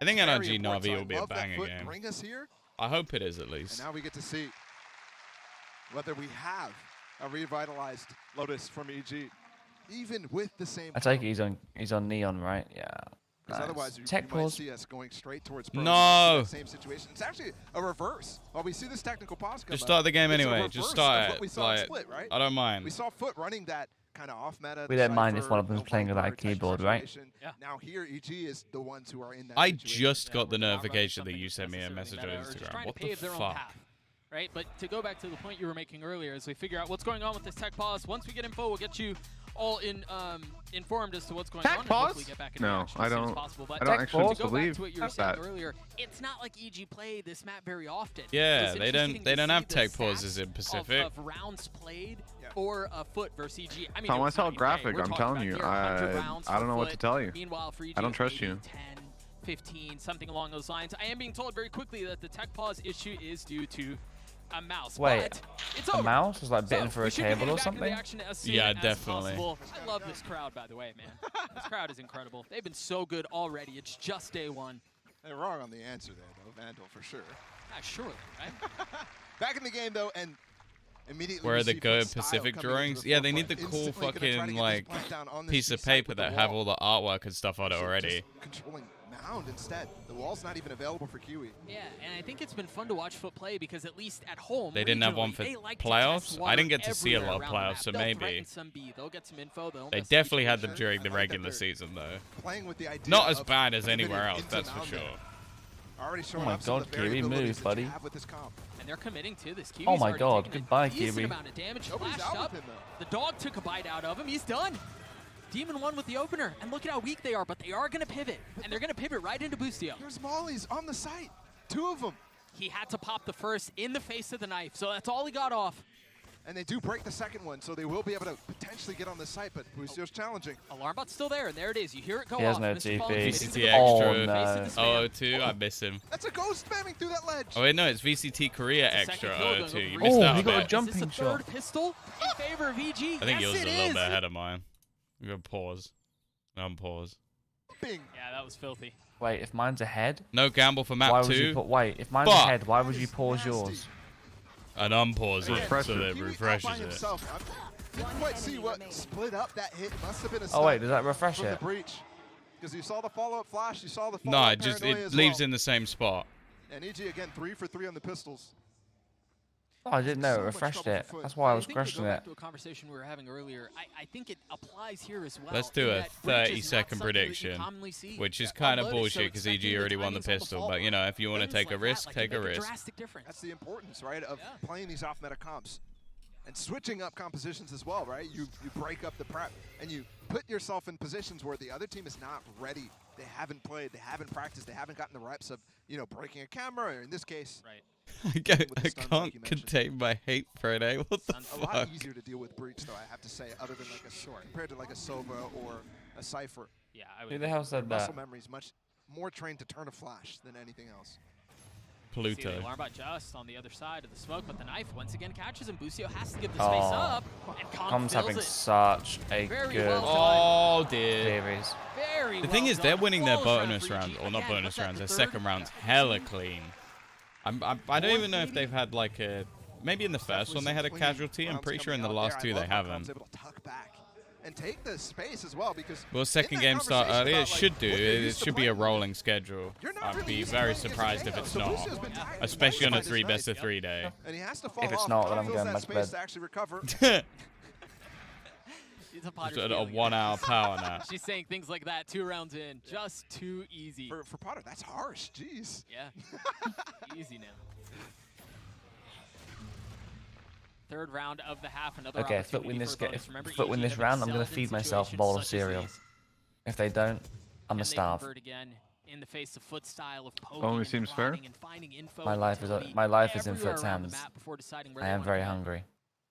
I think NRG Navi will be a banger game. Bring us here. I hope it is at least. And now we get to see whether we have a revitalized Lotus from EG, even with the same. I take it he's on Neon, right? Yeah. Because otherwise, you Tech might pause. see us going straight towards No. same situation. It's actually a reverse. While we see this technical pause come Just start the game it's a anyway. reverse Just of start what it. we saw in Like, Split, right? I don't mind. We saw Foot running that kind of off meta. We don't mind if Cypher, one of them's no playing without a Viper type keyboard, right? situation. Yeah. Now here, EG is the ones who are in that I situation. just got the we're not running notification that something you sent me a message on necessarily meta, or just Instagram. trying What to the pave their own fuck? path, right? But to go back to the point you were making earlier, as we figure out what's going on with this tech pause, once we get info, we'll get you all informed as to what's going on. And hopefully get back into action as soon as possible. But I don't actually to go believe back to what you were saying that. earlier, it's not like EG play this map very often. Yeah, It's they interesting don't to have see the tech pauses stats in Pacific. Of rounds played for Foot versus EG. I mean, Tom, it I was saw a night and day. graphic. We're I'm talking telling about you, here, 100 rounds I don't for know what to Foot. tell you. Meanwhile, for EG, I don't it's trust maybe you. 10, 15, something along those lines. I am being told very quickly that the tech pause issue is due to a mouse. Wait, but it's a over. mouse was like bitten So, for we a should be cable getting or back into the something? action as soon Yeah, as definitely. possible. I love this crowd, by the way, man. This crowd is incredible. They've been so good already. It's just day one. They're wrong on the answer there, though. Vandal for sure. Surely, right? Back in the game, though, and immediately Where we are the see good Foot's style Pacific coming into drawings? the Yeah, they need the forefront. cool Instantly gonna try to fucking get this like plant down on this piece G of site paper with the that have wall. all the artwork and stuff on it Just already. controlling Mound instead. The wall's not even available for Kiwi. Yeah, and I think it's been fun to watch Foot play because at least at home, They didn't have one regionally, for they like to playoffs? test I didn't water get to see a lot of everywhere around playoffs, the so map. They'll maybe. threaten some B. They'll get some info. They'll They investigate definitely had for them sure. during the I like that regular they're season, though. Playing with the idea Not as of bad as pivoting anywhere else, into that's for Mound sure. there. Already showing my up some of God, the Kiwi, variabilities move, that you buddy. have with this comp. And they're committing to this. Kiwi's Oh my already God, taken goodbye, a decent Kiwi. amount of damage. Nobody's Flashed out up. with him, though. The dog took a bite out of him. He's done. Demon won with the opener, and look at how weak they are, but they are going to pivot, and they're going to pivot right into Boostio. Here's Molly's on the site. Two of them. He had to pop the first in the face of the knife, so that's all he got off. And they do break the second one, so they will be able to potentially get on the site, but Boostio's challenging. Alarm bot's still there, and there it is. You hear it go He has off. no Mr. Paul TP. is VCT Oh, extra. no. 0-2, I miss him. That's a ghost spamming through that ledge. Oh wait, no, it's VCT Korea It's the extra second kill going 0-2. You over missed Oh, out he a got a bit. jump. Is this a Jumping third shot. pistol in favor of EG? I think Yes, yours is it a little is. bit ahead of mine. I'm gonna pause. Unpause. Bing. Yeah, that was filthy. Wait, if mine's ahead, No gamble for why map would you 2. put? Wait, if mine's Fuck. ahead, why would you That is pause nasty. yours? And unpause it Refresh so it. that it Kiwi out refreshes by it. himself. I didn't quite see what split up that hit. Must have been a Oh wait, stun does that refresh from the it? breach. Because you saw the follow-up flash, you saw the No, follow-up it just paranoia it as leaves well. in the same spot. And EG again 3 for 3 on the pistols. Oh, I didn't know it So much refreshed trouble it. for Foot. That's why I was think we questioning go it. back to a conversation we were having earlier. I think it applies here as well. Let's do in a that breach is not 30-second something that you prediction, commonly see. which is On kind of Lotus, so bullshit because EG expecting the already won the timings on pistol. fall. But you know, if you want to Wins take a like that, risk, like, take can a make risk. drastic difference. That's the importance, right, of Yeah. playing these off-meta comps. And switching up compositions as well, right? You break up the prep, and you put yourself in positions where the other team is not ready. They haven't played, they haven't practiced, they haven't gotten the reps of, you know, breaking a camera, or in this case, Right. I with the stuns like can't you mentioned. contain my hate for it, eh? What the Stuns. a lot fuck? easier to deal with breach, though, I have to say, other than like a compared to like a Sova or a Cypher. Yeah, I Who would. the hell said that? Muscle memory is much more trained to turn a flash than anything else. See the Pluto. alarm bot just on the other side of the smoke, but the knife once again catches him. Busio has to give the space Oh. up, and Kong Com's fills having it. such a Very good well Oh, dear. series. Very The thing well is, they're done. winning their Flawless round bonus for round, EG. or not Again, bonus what's that, rounds, the their third? second rounds hella clean. I don't even know if they've had like a, maybe in the first one they had a casualty. I'm pretty sure in the last two they haven't. Able to tuck back and take the space as well, because Will in second that game start conversation earlier? It about, like, should do. what they're It used to should be a playing, rolling schedule. you're not I'd really be used to very playing against surprised if KO, it's so not, Lucio's been tired. especially on a That's 3 nice. best of 3 day. And he has to fall If it's off. not, then Kong I'm feels going that back to space bed. to actually recover. It's a Potter's A feeling it. 1 hour power nap. She's saying things like that 2 rounds in. Just too easy. For Potter, that's harsh. Jeez. Yeah. Easy now. Third round of the half. Another Okay, if Foot opportunity win this for bonus. Remember, Foot win EG this have round, I'm gonna excelled in feed myself a situations bowl of such as cereal. these. If they don't, I'm Can a they starve. convert again in the face of Foot style of poking Only and seems fair. prodding and finding info My and life is utility my life is in everywhere Foot's around the hands. map before deciding where I they am wanna very go. hungry.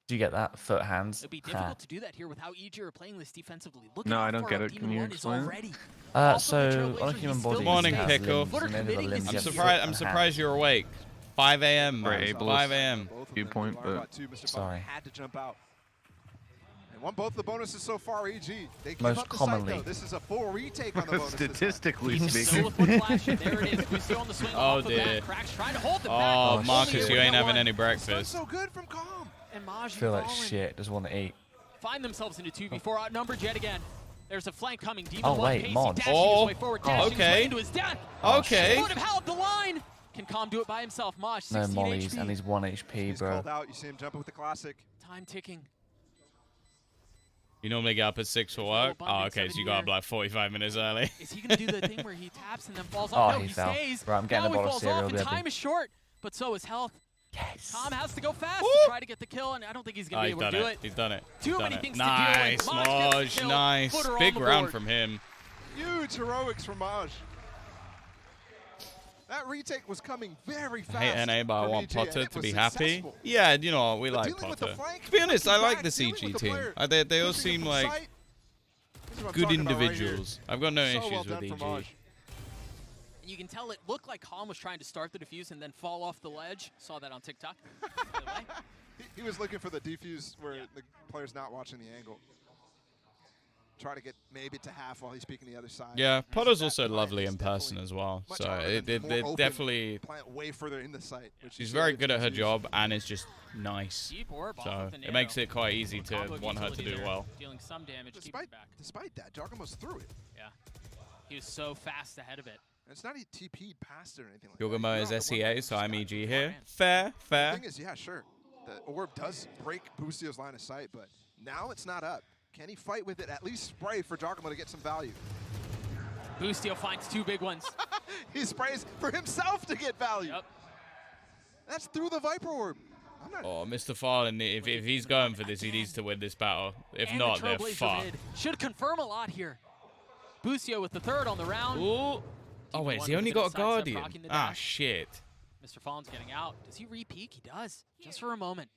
Do you get that? Foot hands. It'd be Ha. difficult to do that here with how EG are playing this defensively. Look No, at how I don't far get up it. Can Demon you 1 is explain it? already. So Also, the on a Trailblazer, human he's body, still Morning, has Pickle. limbs, Footer and over the committing limbs, his I'm you have surprised. foot I'm and surprised hands. you're awake. 5 a.m. We're man. able to 5 a.m. Both of them, Viewpoint, Alarm but bot too, Mr. sorry. Butler had to jump out. And Won both the bonuses so far, EG. They give Most up the commonly. site, though. This is a full retake on the bonus. Statistically Still speaking. with one flash, and there it is. Boostio on the swing. Oh, off the dear. back. Cracks trying to hold it back. Oh, Oh, Marcus, shit. you ain't having any It's breakfast. so good from Calm. And Maj feel like falling. shit. Just want to eat. Find themselves into 2v4, outnumbered yet again. There's a flank coming. Diva Oh, love wait, Casey Mon. dashing Oh, his way forward, dashing his okay. way into his death. Okay. Would have held the line. Can Calm do it by himself? Maj, 16 No mollies, HP. and he's 1 HP, He's bro. called out. You see him jumping with the classic. Time ticking. You normally get up at 6 for work? Oh, abundance okay, of so you it got up here. like 45 minutes early. Is he going to do the thing where he taps and then falls Oh, off? No, he he fell. stays. Right, I'm getting now a he bottle of falls cereal, off, and baby. time is short, but so is health. Yes. Calm has to go fast Woo! to try to get the kill, and I don't think he's Oh, going to he's be able done to do it. it. He's done it. Too He's done many it. things to deal with. Nice, Maj gets the Moj, kill. nice. Footer on Big the round board. from him. Huge heroics from Maj. That retake was coming very fast. I hate NA, but I from want EG, and Potter it to was be happy. successful. Yeah, you know, we But like dealing with the Potter. flank, To be honest, I looking like back, this dealing EG with the team. player, They all pushing seem from like sight. This is what I'm good talking about right here. individuals. I've got no So issues well with done from EG. Maj. You can tell it looked like Calm was trying to start the defuse and then fall off the ledge. Saw that on TikTok. By the way. He was looking for the defuse where the player's not watching the angle. Try to get maybe to half while he's peeking the other side. Yeah, Potter's That also plant lovely is in person definitely as well. much So harder it than more open definitely, plant way further in the site. Which she's is very really good at her difficult to job and is just nice. Deep orb off So with an it makes arrow. it quite easy to Combo want her to utility do there, well. Dealing some damage, keeping Despite, it back. despite that, Giacomo's through it. Yeah. He was so fast ahead of it. And it's not he TP'd past it or anything like Yogamo that. is You're on the one SEA, so I'm just EG got here. it. Fair, The fair. thing is, yeah, sure. The orb does break Boostio's line of sight, but now it's not up. Can he fight with it? At least spray for Giacomo to get some value. Boostio finds 2 big ones. He sprays for himself to get value. Yep. That's through the Viper Orb. I'm not. Oh, Mr. Fallen, if he's going for this, he needs to win this battle. If And not, the they're Trailblazer fucked. mid. Should confirm a lot here. Boostio with the 3rd on the round. Ooh. Oh, wait, has he only got a Guardian? Ah, shit. Mr. Fallen's getting out. Does he re-peek? He does. Just for a moment.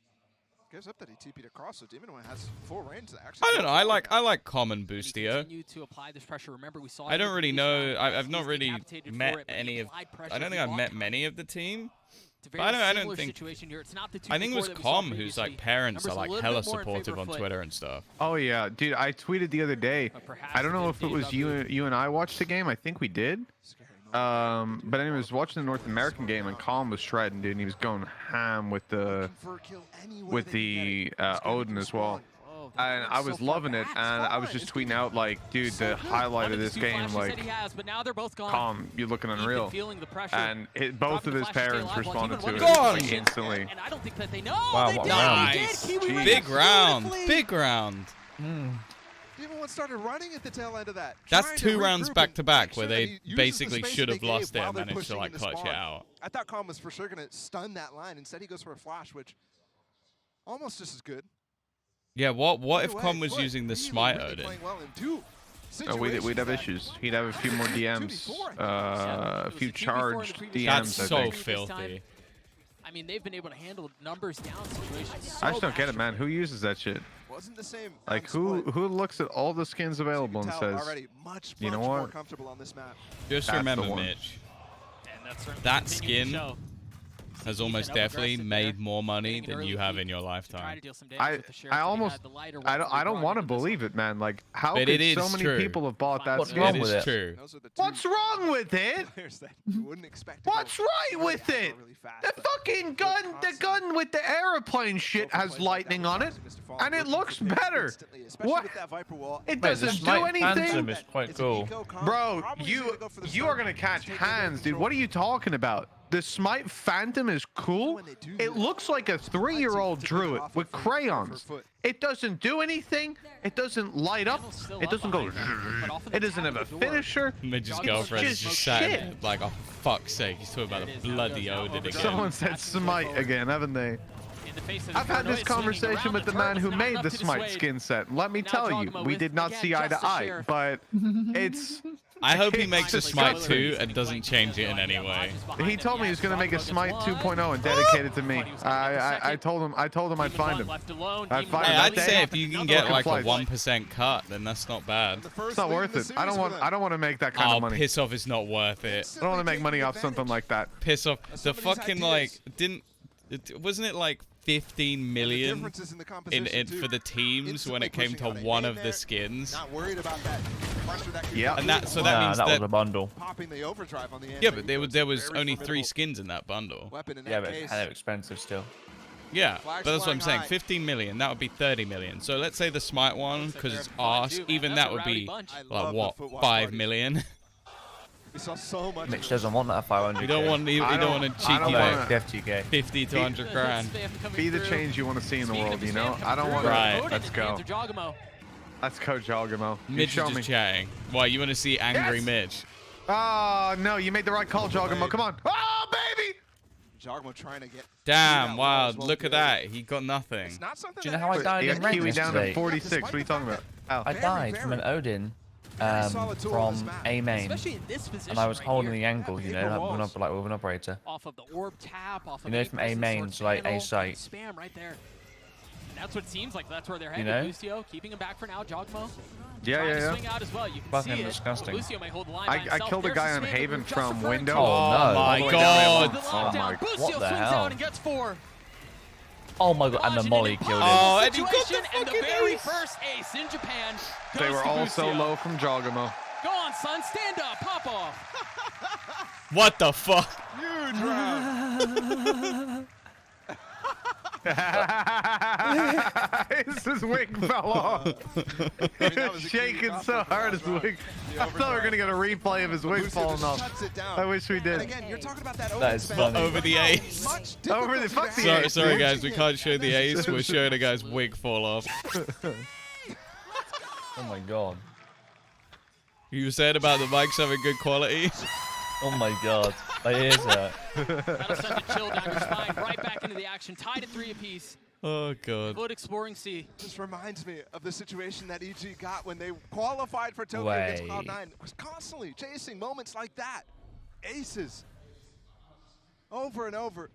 Gives up that he TP'd across, so Demon One has full range to actually. I don't know. I like common And he Boostio. continued to apply this pressure. Remember, we saw I it don't in the really previous know. round. I've He not was really decapitated for met it, but he any of. applied pressure. I don't He think I've walked met him. many of the team. It's a very I don't similar think- situation here. It's not the I think it was 2v4 that we saw Com whose like previously. parents are Numbers a like little hella bit more in favor supportive of on Foot. Twitter and stuff. Oh yeah, dude, I tweeted the other day. But perhaps I don't know it if it was did you and I watched the game. I think we did. Scary moment. But anyways, watching the North American game and Calm was shredding, dude, and he was going ham with the Convert kill anywhere they can the get it. It's gonna Odin be as well. Whoa, And I was so far loving it, back. and I was Fine. just It's tweeting gonna out like, dude, so the good. highlight One of the this 2 game, flashes like, that he has, but now they're both gone. Calm, you're looking He's been unreal. feeling the pressure. And both Dropping of the his flash to stay parents alive while responded to Demon it One Gone. like instantly. And I don't think that they know. Wow, They wow, did. wow. They did. Nice. Kiwi ran Big round. beautifully. Big round. Demon One started running at the tail end of that. That's trying to 2 rounds regroup back and to back make where sure that they he uses the basically space should that have they lost gave it while and they're managed to pushing like into clutch it spawn. out. I thought Calm was for sure going to stun that line. Instead, he goes for a flash, which almost just as good. Yeah, what if Either way, Com was Foot using the really, Smite really Odin? playing well in 2 Oh, we'd situations have that- issues. He'd have a few more DMs, a few charged DMs. That's I so think. filthy. I mean, they've been able to handle numbers down situations. So I just don't get it, man. masterfully. Who uses that shit? Wasn't the same. Like, on split. who looks at all the skins So you available can and tell says, already much, "You know much more what? comfortable on this map. Just That's the remember, one." Mitch, And that's certainly that continuing to skin show. has He's almost been definitely aggressive made there, more money getting an than you early have peek in your to try lifetime. to deal some damage with the sheriff, I but he almost, had the lighter I weapon he don't brought want to into this believe it, man. Like, how But could it so is many true. people have bought that What's skin? wrong It with is it? true. Those are the 2 What's wrong with it? players that you wouldn't expect. to What's go right really with aggro it? really fast, The but fucking they're gun, the constantly gun with the aeroplane shit go for has plays like that lightning with on it, Mr. Fallen and it looking for looks things better. instantly, especially What? with that Viper wall. It Wait, the doesn't do Smite anything. Phantom is quite It's an cool. eco comp. Bro, Probably you gonna go for the you stun. are gonna catch Take it under hands, dude. control. What are you talking about? The Smite Phantom is cool. When they do It that, looks like a 3-year-old to drew get it off with it for crayons. Foot. It doesn't do anything. It doesn't light up. Panel's still It up doesn't go. behind them, but off in the It doesn't tap have a of the door. finisher. Mitch's It's girlfriend is just just sat shit. there like, oh, fuck's sake, he's talking about There it the is. Now it bloody goes now Odin over again. Someone said That's the way Smite forward. again, haven't they? In the face of I've had Paranoia this swinging conversation around with the turret, man it's who not made enough the to Smite dissuade. skin set. Let me Now tell you, Giacomo we with, did not again, see eye just to the eye, sheriff. but it's. I hope he It's makes a Smite disgusting. 2 and doesn't change it in any way. He told me he was gonna make a Smite 2.0 and dedicate it to me. I told him I'd find him. I'd find Hey, him. I'd That say day- if you can Another get one like a flies. 1% cut, then that's not bad. The first It's not lead in worth the it. I series don't for want. them. I don't want to make that kind Oh, of money. piss off, it's not worth it. I don't want to make Taking money off advantage. something like that. Piss off. The Some of these fucking, ideas. like, wasn't it like 15 million differences in the composition for the teams when it came to one of the skins. Not worried about that pressure that could Yeah, and that so that means that was a bundle. popping the overdrive on the end. Yeah, but there was only 3 skins in that bundle. Weapon in Yeah, that but case. they're expensive still. Yeah, Flags but that's what I'm flying saying. high. 15 million, that would be 30 million. So let's say the Smite one, because it's arse, even that would be I like love the what, football 5 parties. million. We saw so much. Mitch doesn't want that 500. You don't want I don't a wanna- cheeky No, like 50k. 50 to 100 grand. Be the change you want to see in the world, you know? I don't want Right. to. Let's go. Let's go, Jogamo. You Mitch show is me. just chatting. Why, you want to see angry Yes! Mitch? Oh, no, you made the right call, Jogamo. Come on. Oh, baby! Jogamo trying to get. Damn, that wow, wall as well, look at too. that. He got nothing. It's not something Do you know that how I actually- died You in got ranked Kiwi down to yesterday? 46. What are you talking about? Oh. I died from an Odin from A main, Especially in this position and I was right holding here. the angle, you know, like with an operator. Off of the orb tap, off of You know, A from A presence, main sword to, like, A channel, site. Spam right there. And that's what it seems like. That's where they're You headed. know? Lucio keeping him back for now. Jogmo. Yeah, trying yeah, to yeah. swing out as well. You can Fucking see it. disgusting. Lucio may hold the line by I himself. killed a There's guy the on spam that Haven we just from referred window. to. Oh, Oh no. my All the way down god. The Oh lockdown. my- Lucio what the swings hell? out and gets 4. Oh my god, and the Caution molly in an killed him. Oh, impossible and he got the situation, and the fucking very ace. first ace in Japan They goes were to all so Lucio. low from Jogamo. Go on, son. Stand up. Pop off. What the fuck? Huge round. His wig fell off. that was a Shaking key so offer for hard that his round. wig. The I thought we were gonna get a replay of his wig Lucio falling just off. shuts it down. I wish we And did. again, you're talking about that That is funny. Over the ace. Much Over the difficulty fuck to the have. ace, Sorry dude. guys, we can't show the ace. We're showing a guy's wig fall off. Oh my god. You said about the mics having good quality. Oh my god. My ears hurt. That'll send a chill down your spine. Right back into the action. Tied at 3 apiece. Oh god. Foot exploring C. Just reminds me of the situation that EG got when they qualified for Tokyo against Way. Cloud9. Was constantly chasing moments like that. Aces. Over and over.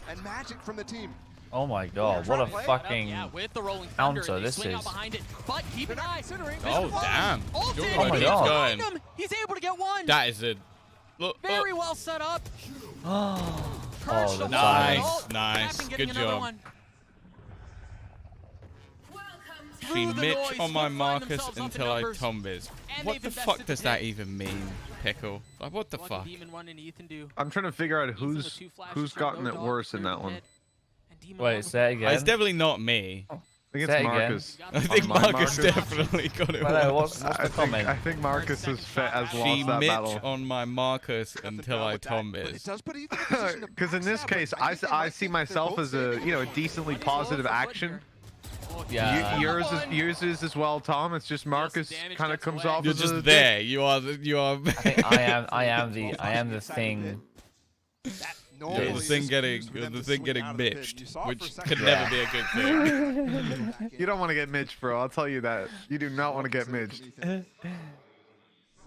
And magic from the team. Oh my god, what a fucking Yeah, with the rolling thunder. counter They this swing out is. behind it. But keep an eye. Oh damn. Ulted. You're Oh my keeps God. going. Him. He's able to get one. That is a look. Very well set up. Oh, Perched the on nice, the ult. nice. Captain getting Good another job. one. See Through the Mitch noise, on my find Marcus themselves up in until I numbers. Tombizz. And What they've the fuck invested does the that hit. even mean, Pickle? Like what the What fuck? did Demon 1 and Ethan do? I'm trying to figure out Ethan with who's 2 flashes, who's 2 gotten no it dog, worse in cleared that the one. hit. And Demon 1 wait, with say it It's again. definitely not me. I think Say it's it again. Marcus. I think On my Marcus definitely got it. Wait, no, wrong. what's the comment? I think Marcus is fit as She lost that Mitch battle. on my Marcus until I But it Tombizz. does put Ethan in a position to Because in this backstab, case, but I think they might I see think myself they're as both a saving you know a it. decently What is low positive for Wood action. here? Yeah. Yours is as well, Tom. It's just Marcus damage kind of gets comes away. off You're as just a there. You are. You are. I think I am the thing. That You're normally the is thing used getting. for You're them the to thing swing getting out of the pit. mitched, You saw it which for a second. could never be a good thing. You don't want to get Mitch, bro. I'll tell you that. You do not want to get Mitched.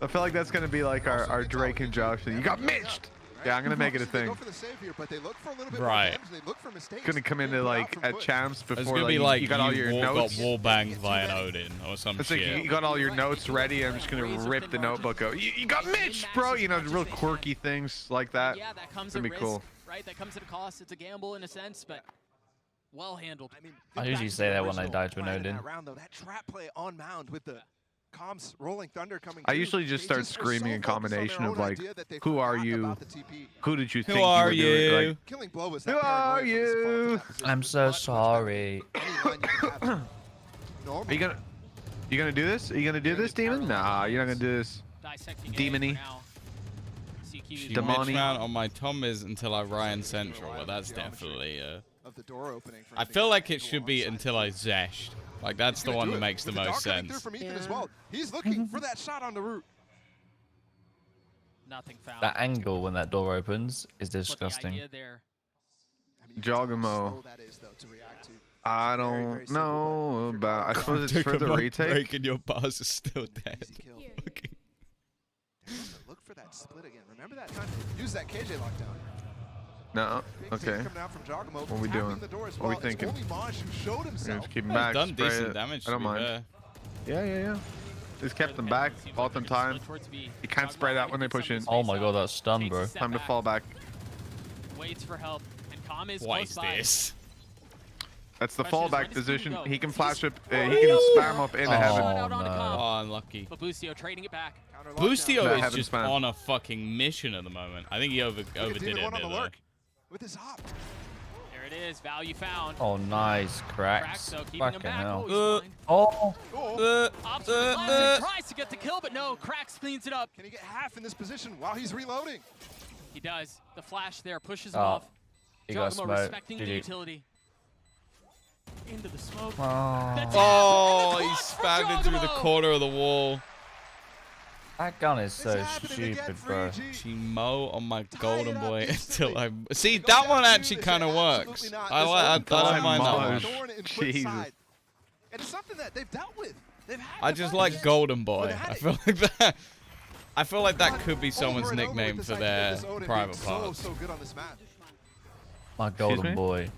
I feel like that's gonna be like our Drake and Josh thing. You got Mitched. Yeah, I'm gonna make it a They thing. go for the save here, but they look for a little bit more Right. damage. They look for mistakes. Gonna come into They go out like from at foot. champs It's before gonna be like like you got all your got notes. wall banged by an Odin or some It's like shit. you got all your notes ready. I'm just gonna rip the notebook out. You got Mitch, bro. You know, real quirky things like that. Yeah, that comes That'd at be risk, cool. right? That comes at a cost. It's a gamble in a sense, but well handled. I mean, I think usually back to say the that when I original die to an plan in Odin. that round, though, that trap play on mound with the comms rolling thunder coming I through, usually just they start were screaming a so focused on their combination own of like, idea that they who are forgot you? about the TP. Who did you Who think are you were doing? you? Like, Killing blow was Who that are paranoia from his fall you? from that position. I'm so But sorry. any line you can have. Normal. are you gonna do this? Are you gonna do this, demon? Nah, you're not gonna do this. Dissecting it Demony. for now. CQ She is Demon- Mitch Demoni. round on my Tombizz until I Ryan Central. Well, that's definitely. Of the door opening for I him to feel get like the it door should be onside. until I Zeshed. Like that's the Gonna one do that it makes the with most dart coming through sense. from Ethan as well. He's looking for that shot on the route. nothing found. That angle when that door opens is But the disgusting. idea there. I mean, you just know how Jogamo. slow that is, though, to react to. I Very, very don't simple, know but about. I if suppose you're it's for the retake. Breaking your bars is still dead. Easy kill. Okay. They're gonna look for that split again. Remember that time? Use that KJ lockdown. No. Big Okay. team coming out from Jogamo, What we tapping doing? the door as What we well. It's thinking? only Maj who showed Yeah, himself. just keep him Well, back. he's done spray decent it. damage. I don't to be mind. fair. Yeah. Just kept them back, both in time. You can't spray that when they push in. Oh my god, that's stun, bro. Time to fall back. Waits for help. And Calm is What close is by. this? That's the Question is, when fallback does Steven position. go? He can He's- flash up. He can spam up into Oh, heaven. Out on a no. comp. Oh, unlucky. But Boostio trading it back. Counter lockdown. That Boostio is heaven just spam. on a fucking mission at the moment. I think he overdid it a bit Demon one on the though. lurk with his hop. There it is. Value found. Oh, nice. Crack, Cracks. so keeping him Fucking back. hell. Oh, he's blind. Oh. Oh, Ops with the classic, tries to get the kill, but no. Cracks cleans it up. can he get half in this position while he's reloading? He does. The flash there pushes him Oh, off. he got Giacomo smoked. respecting the GG. utility. Into the smoke. Oh. The tap, Oh, and the he clutch for spammed it through the Giacomo. corner of the wall. That gun is so It's happening again stupid, for bro. EG. Chimo on my Tie golden it up boy instantly. until I see Go that down one to actually this, kind of absolutely works. not. I This like. I open don't mind that Maj. one. Thorn and Jesus. Flipside. And it's something that they've dealt with. They've had I to just fight like against. Golden Or Boy. they had I it. feel like that. I feel like that could be Over someone's and over with nickname this for idea of their this Odin being private so parts. good on this map. My me? golden boy.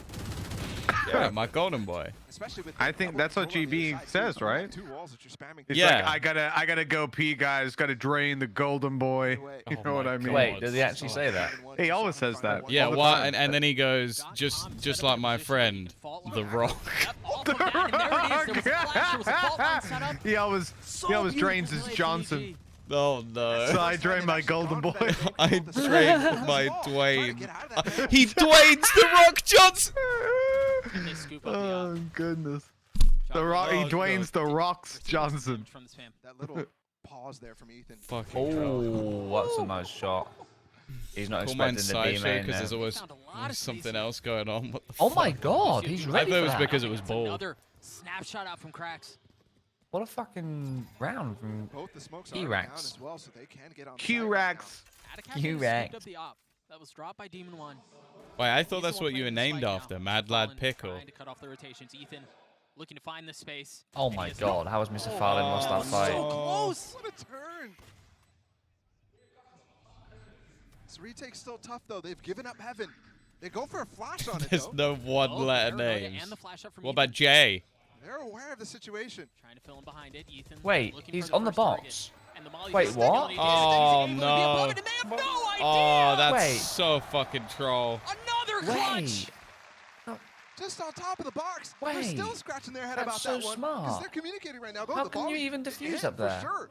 Yeah, my Golden Boy. Especially with I think that's what GB says, right? Two walls that you're spamming. He's Yeah. like, I gotta go pee, guys. Gotta drain the golden boy. You Oh know what my I mean? God. Wait, does he actually say that? He always says that. Yeah, all the what? time. And then he goes, just like my friend, The Rock. Yep, off of that, and there it is. There was a flash, there was a fault line set up. He always So drains beautiful his play from Johnson. EG. Oh no. So I drained my golden boy. I drained my Dwayne. He Dwayne's The Rock Johnson. They scoop up the Oh goodness. The Giacomo rock. He Oh, Dwayne's the Rocks receives Johnson. damage from this fam. That little pause there from Ethan. Fucking troll. Oh, that's a nice shot. He's not Call mine expecting the B sideshow main because there. there's always Found a lot of something space. else going on. What the Oh my fuck? god, he's I ready thought it for was that. because it was That's ball. another snapshot out from Cracks. What a fucking round from Both the smokes are Q-Rax. down as well, so they can get on Q-Rax. Q-Rax. Up the op. That was dropped by Demon 1. Wait, I thought He's the that's one what you were playing this named fight after, now. Mad Lad Fallen Pickle. trying to cut off the rotations. Ethan looking to find the space. Oh and my he has god, no- how has Mr. Farlin lost that fight? So close. What a turn! This retake's still tough though. They've given up heaven. They go for a flash on it There's though. no one-letter Paranoia names. and the flash up from What Ethan. about Jay? They're aware of the situation. Trying to fill in behind it. Ethan Wait, looking he's for on the first target. box. And the Molly Wait, just what? he's Oh, able to be no. above it, and they have no idea. Oh, that's Wait. so fucking troll. Another clutch. Wait, Just on top of the box. They're Wait. still scratching their head That's about so that one. smart. Because they're communicating right now. Go to How the can you bottom. even They defuse hit up for there? Sure.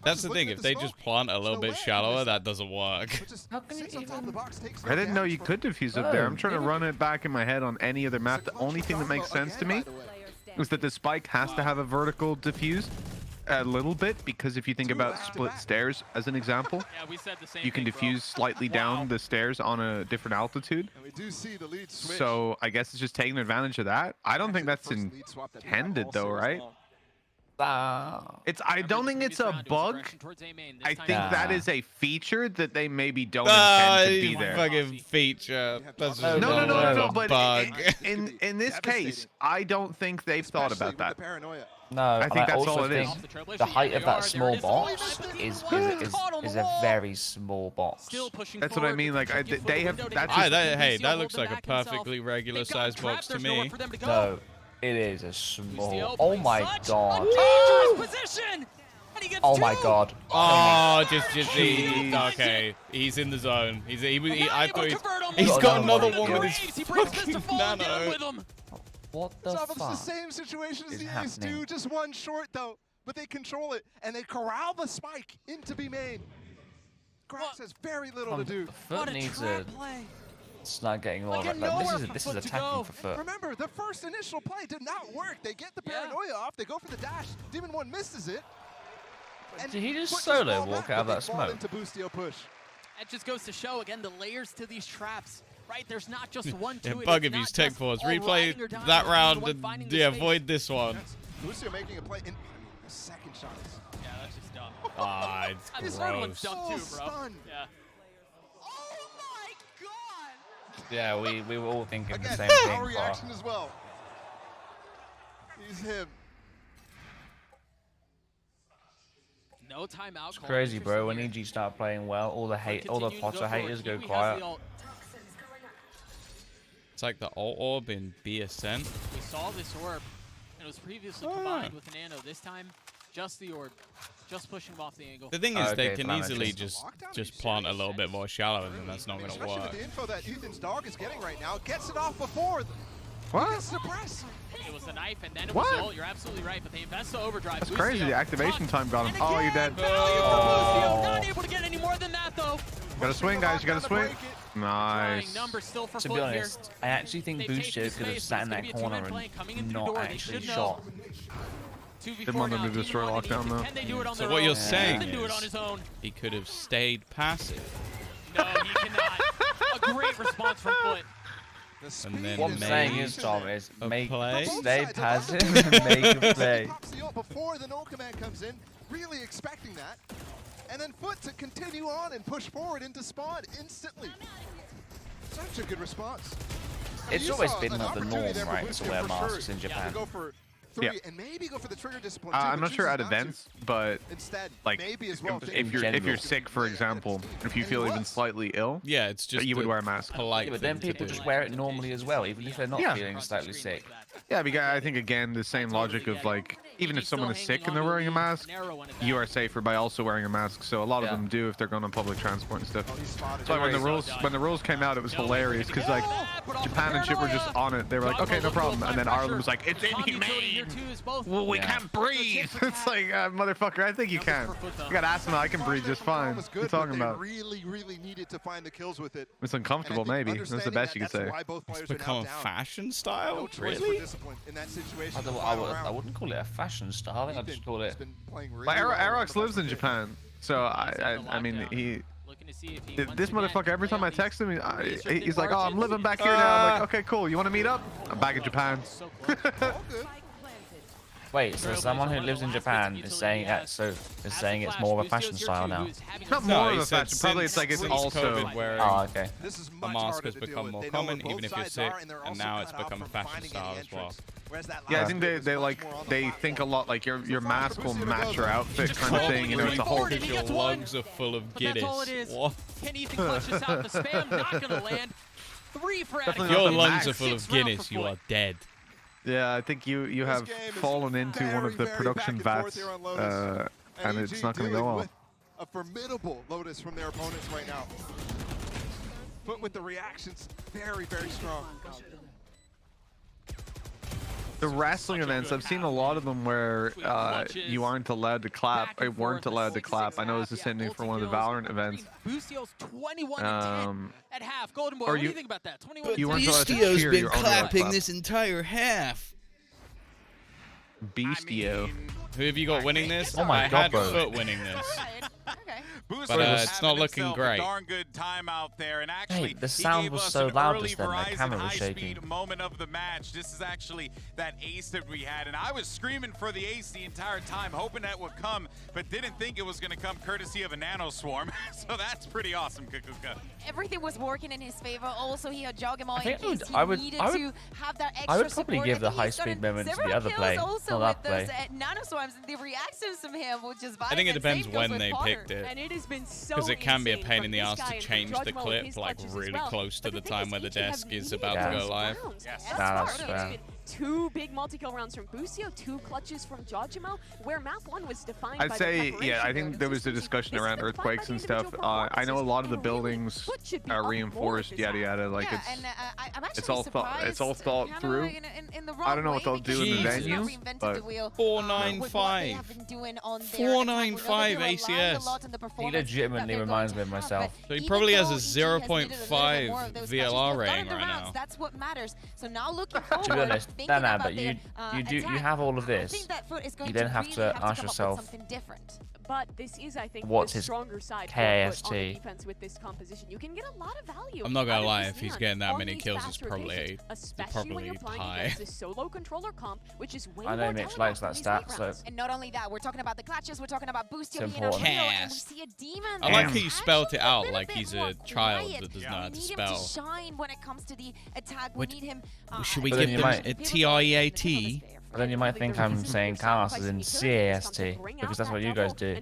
That's Just the looking thing. at If the they just smoke. plant a There's little no bit way I shallower, missed that doesn't work. But just How can sits you on top of the even- box, takes I no didn't know damage you from could it. defuse up there. I'm trying to Even- run it back in my head on any other map. The only thing that makes sense to me is that the spike has to have a vertical diffuse a little bit, because if you think about split stairs as an example, Yeah, we said the same you can thing, bro. diffuse slightly down the stairs on a different altitude. And we do see the lead switch. So I guess it's just taking advantage of that. I don't think that's Actually, the first lead swap that we have intended all though, series right? long. I don't think it's a bug. I think that Nah. is a feature that they maybe don't Ah, intend to be there. fucking feature. That's No, just No, a but bug. in this case, I don't think they've thought Especially about with the that. paranoia. No, I and think that's also all it is. think the height of that small box is a very small box. Still pushing That's what I forward, mean, but like, they're checking for they the have- window to that's get just- it. Hey, Busio that looks holding like a back himself. perfectly regular They've got him sized trapped, box to there's nowhere me. for them to go. No, it is a Busio small. Oh playing my such god. a dangerous position, and he gets Oh my two. god. Oh, just Jeez. okay. He's in the zone. He's But not I able thought to he's convert him. he's got got another another one one with with Graves, his he brings this to fucking fall down nano. with him. What the So it's the fuck? same situation as is the Ace happening? do, just one short though. But they control it, and they corral the spike into B main. Grax has very little to do. Foot What a needs trap a. play. It's not getting all Like, right. nowhere This for is Foot to attacking go. for Foot. Remember, the first initial play did not work. They get the Yeah. paranoia off. They go for the dash. Demon 1 misses it. And Did he just Foot solo fall walk back, out of but that they fall smoke? into Boostio push. That just goes to show again the layers to these traps. Right, there's not just one to Yeah, it. bug it's if he's not tech just force. all Replay riding or dying, that it's the round one and finding the yeah, space. avoid this one. Yes. Boostio making a play in a second shot. Yeah, that's just dumb. Ah, it's This third one's gross. dumb too, bro. Stunned. Yeah. Oh my god! Yeah, we were all thinking the Again, same our thing. But reaction as well. He's him. No timeout. it's crazy, bro. When EG start playing well, all the Potter haters go quiet. It's like the alt orb in Be Ascent. We saw this orb, and it was previously combined with an Nano. This time, just the orb, just pushing him off the angle. The thing is, they Okay, can fine, easily just- just plant a little bit more shallow, and then that's not gonna Especially work. with the info that Ethan's dog is getting right now. Gets it off before. What? Suppress. It was the knife, and then it was the ult. You're absolutely right, but they invest the overdrive. That's crazy. The activation time got him. Oh, you're dead. Not able to get any more than that, though. You gotta swing, guys. You gotta swing. Nice. Number still for To be honest, I actually think Boostio could have sat in that corner and not actually shot. Didn't want them to destroy lockdown though. So what you're saying is he could have stayed passive. No, he cannot. A great response from Foot. And then What I'm saying is, Tom, is make play. stay passive and make a play. Before the null command comes in, really expecting that. And then Foot to continue on and push forward into spawn instantly. Such a good response. It's always been the norm, right, to wear masks in Japan. Go for three and maybe go for the trigger discipline. I'm not sure at events, but instead, like maybe as well, if you're sick, for example, if you feel even slightly ill, yeah, it's just you would wear a mask. Polite Yeah, but then people just wear it normally as well, even if they're not feeling slightly sick. Yeah, because I think again the same logic of like even if someone is sick and they're wearing a mask, you are safer by also wearing a mask. So a lot of them do if they're going on public transport and stuff. That's why when the rules came out, it was hilarious because like Japan and shit were just on it. They were like, okay, no problem, and then Ireland was like, it's inhumane. Well, we can't breathe. It's like, motherfucker, I think you can. You got asthma, I can breathe just fine. What are you talking about? Really needed to find the kills with it. It's uncomfortable, maybe. That's the best you could say. It's become a fashion style? Really? I wouldn't call it a fashion style. I think I'd just call it. Like, Arox lives in Japan, so I mean, this motherfucker, every time I text him, he's like, oh, I'm living back here now. I'm like, okay, cool. You want to meet up? I'm back in Japan. Wait, so someone who lives in Japan is saying that, so is saying it's more of a fashion style now? Not more of a fashion. Probably it's like it's also. Oh, okay. A mask has become more common, even if you're sick, and now it's become a fashion style as well. Yeah, I think they think a lot like your mask will match your outfit kind of thing. You know, it's a whole. Your lungs are full of Guinness. What? Can Ethan clutch this out? The spam not gonna land. 3 for Your lungs are full of Guinness. You are dead. Yeah, I think you have fallen into one of the production vats, and it's not going to go well. A formidable Lotus from their opponents right now. But with the reactions, very strong. The wrestling events, I've seen a lot of them where you aren't allowed to clap, or weren't allowed to clap. I know it was the same thing for one of the Valorant events. Boostio's 21-10 at half. Golden Boy, what do you think about that? 21-10. Boostio's been clapping this entire half. Beastio. Who have you got winning this? Oh my God, bro. I had Foot winning this. Okay. But it's not looking great. Darn good time out there, and actually, hey, the sound was so loud just then, the camera was shaking. Moment of the match. This is actually that ace that we had, and I was screaming for the ace the entire time, hoping that would come, but didn't think it was going to come courtesy of a nano swarm. So that's pretty awesome, Kukuka. Everything was working in his favor. Also, he had Jogamo in case he I would probably give the high-speed moment to the other play, not that play. Nano swarms and the reactions from him, which is I think it depends when they picked it. And it has been so because it can be a pain in the ass to change the clip like really close to the time where the desk is about to go live. That's fair. 2 big multi-kill rounds from Boostio, 2 clutches from Jojimo, where map 1 was defined I'd say, yeah, I think there was a discussion around earthquakes and stuff. I know a lot of the buildings are reinforced, yada yada. Like it's all thought through. I don't know what they'll do in the venue, but 495 ACS. He legitimately reminds me of myself. So he probably has a 0.5 VLR rating right now. That's what matters. So now looking forward, to be honest, but you have all of this. You then have to ask yourself, but this is, I think, what's the his stronger side KST? on the defense with this composition. You can get a lot of value. I'm not gonna lie, if he's getting that many kills, it's probably high. This solo controller comp, which is way I know Mitch likes that stat, so. And not only that, we're talking about the clutches, we're talking about Boostio being important. and we see a demon. I like how you spelled it out like he's a child that does not know how to spell. We need him to shine when it comes to the attack. We need him. Should we give them a TIAT? But then you might think I'm saying cast as in CAST, because that's what you guys do.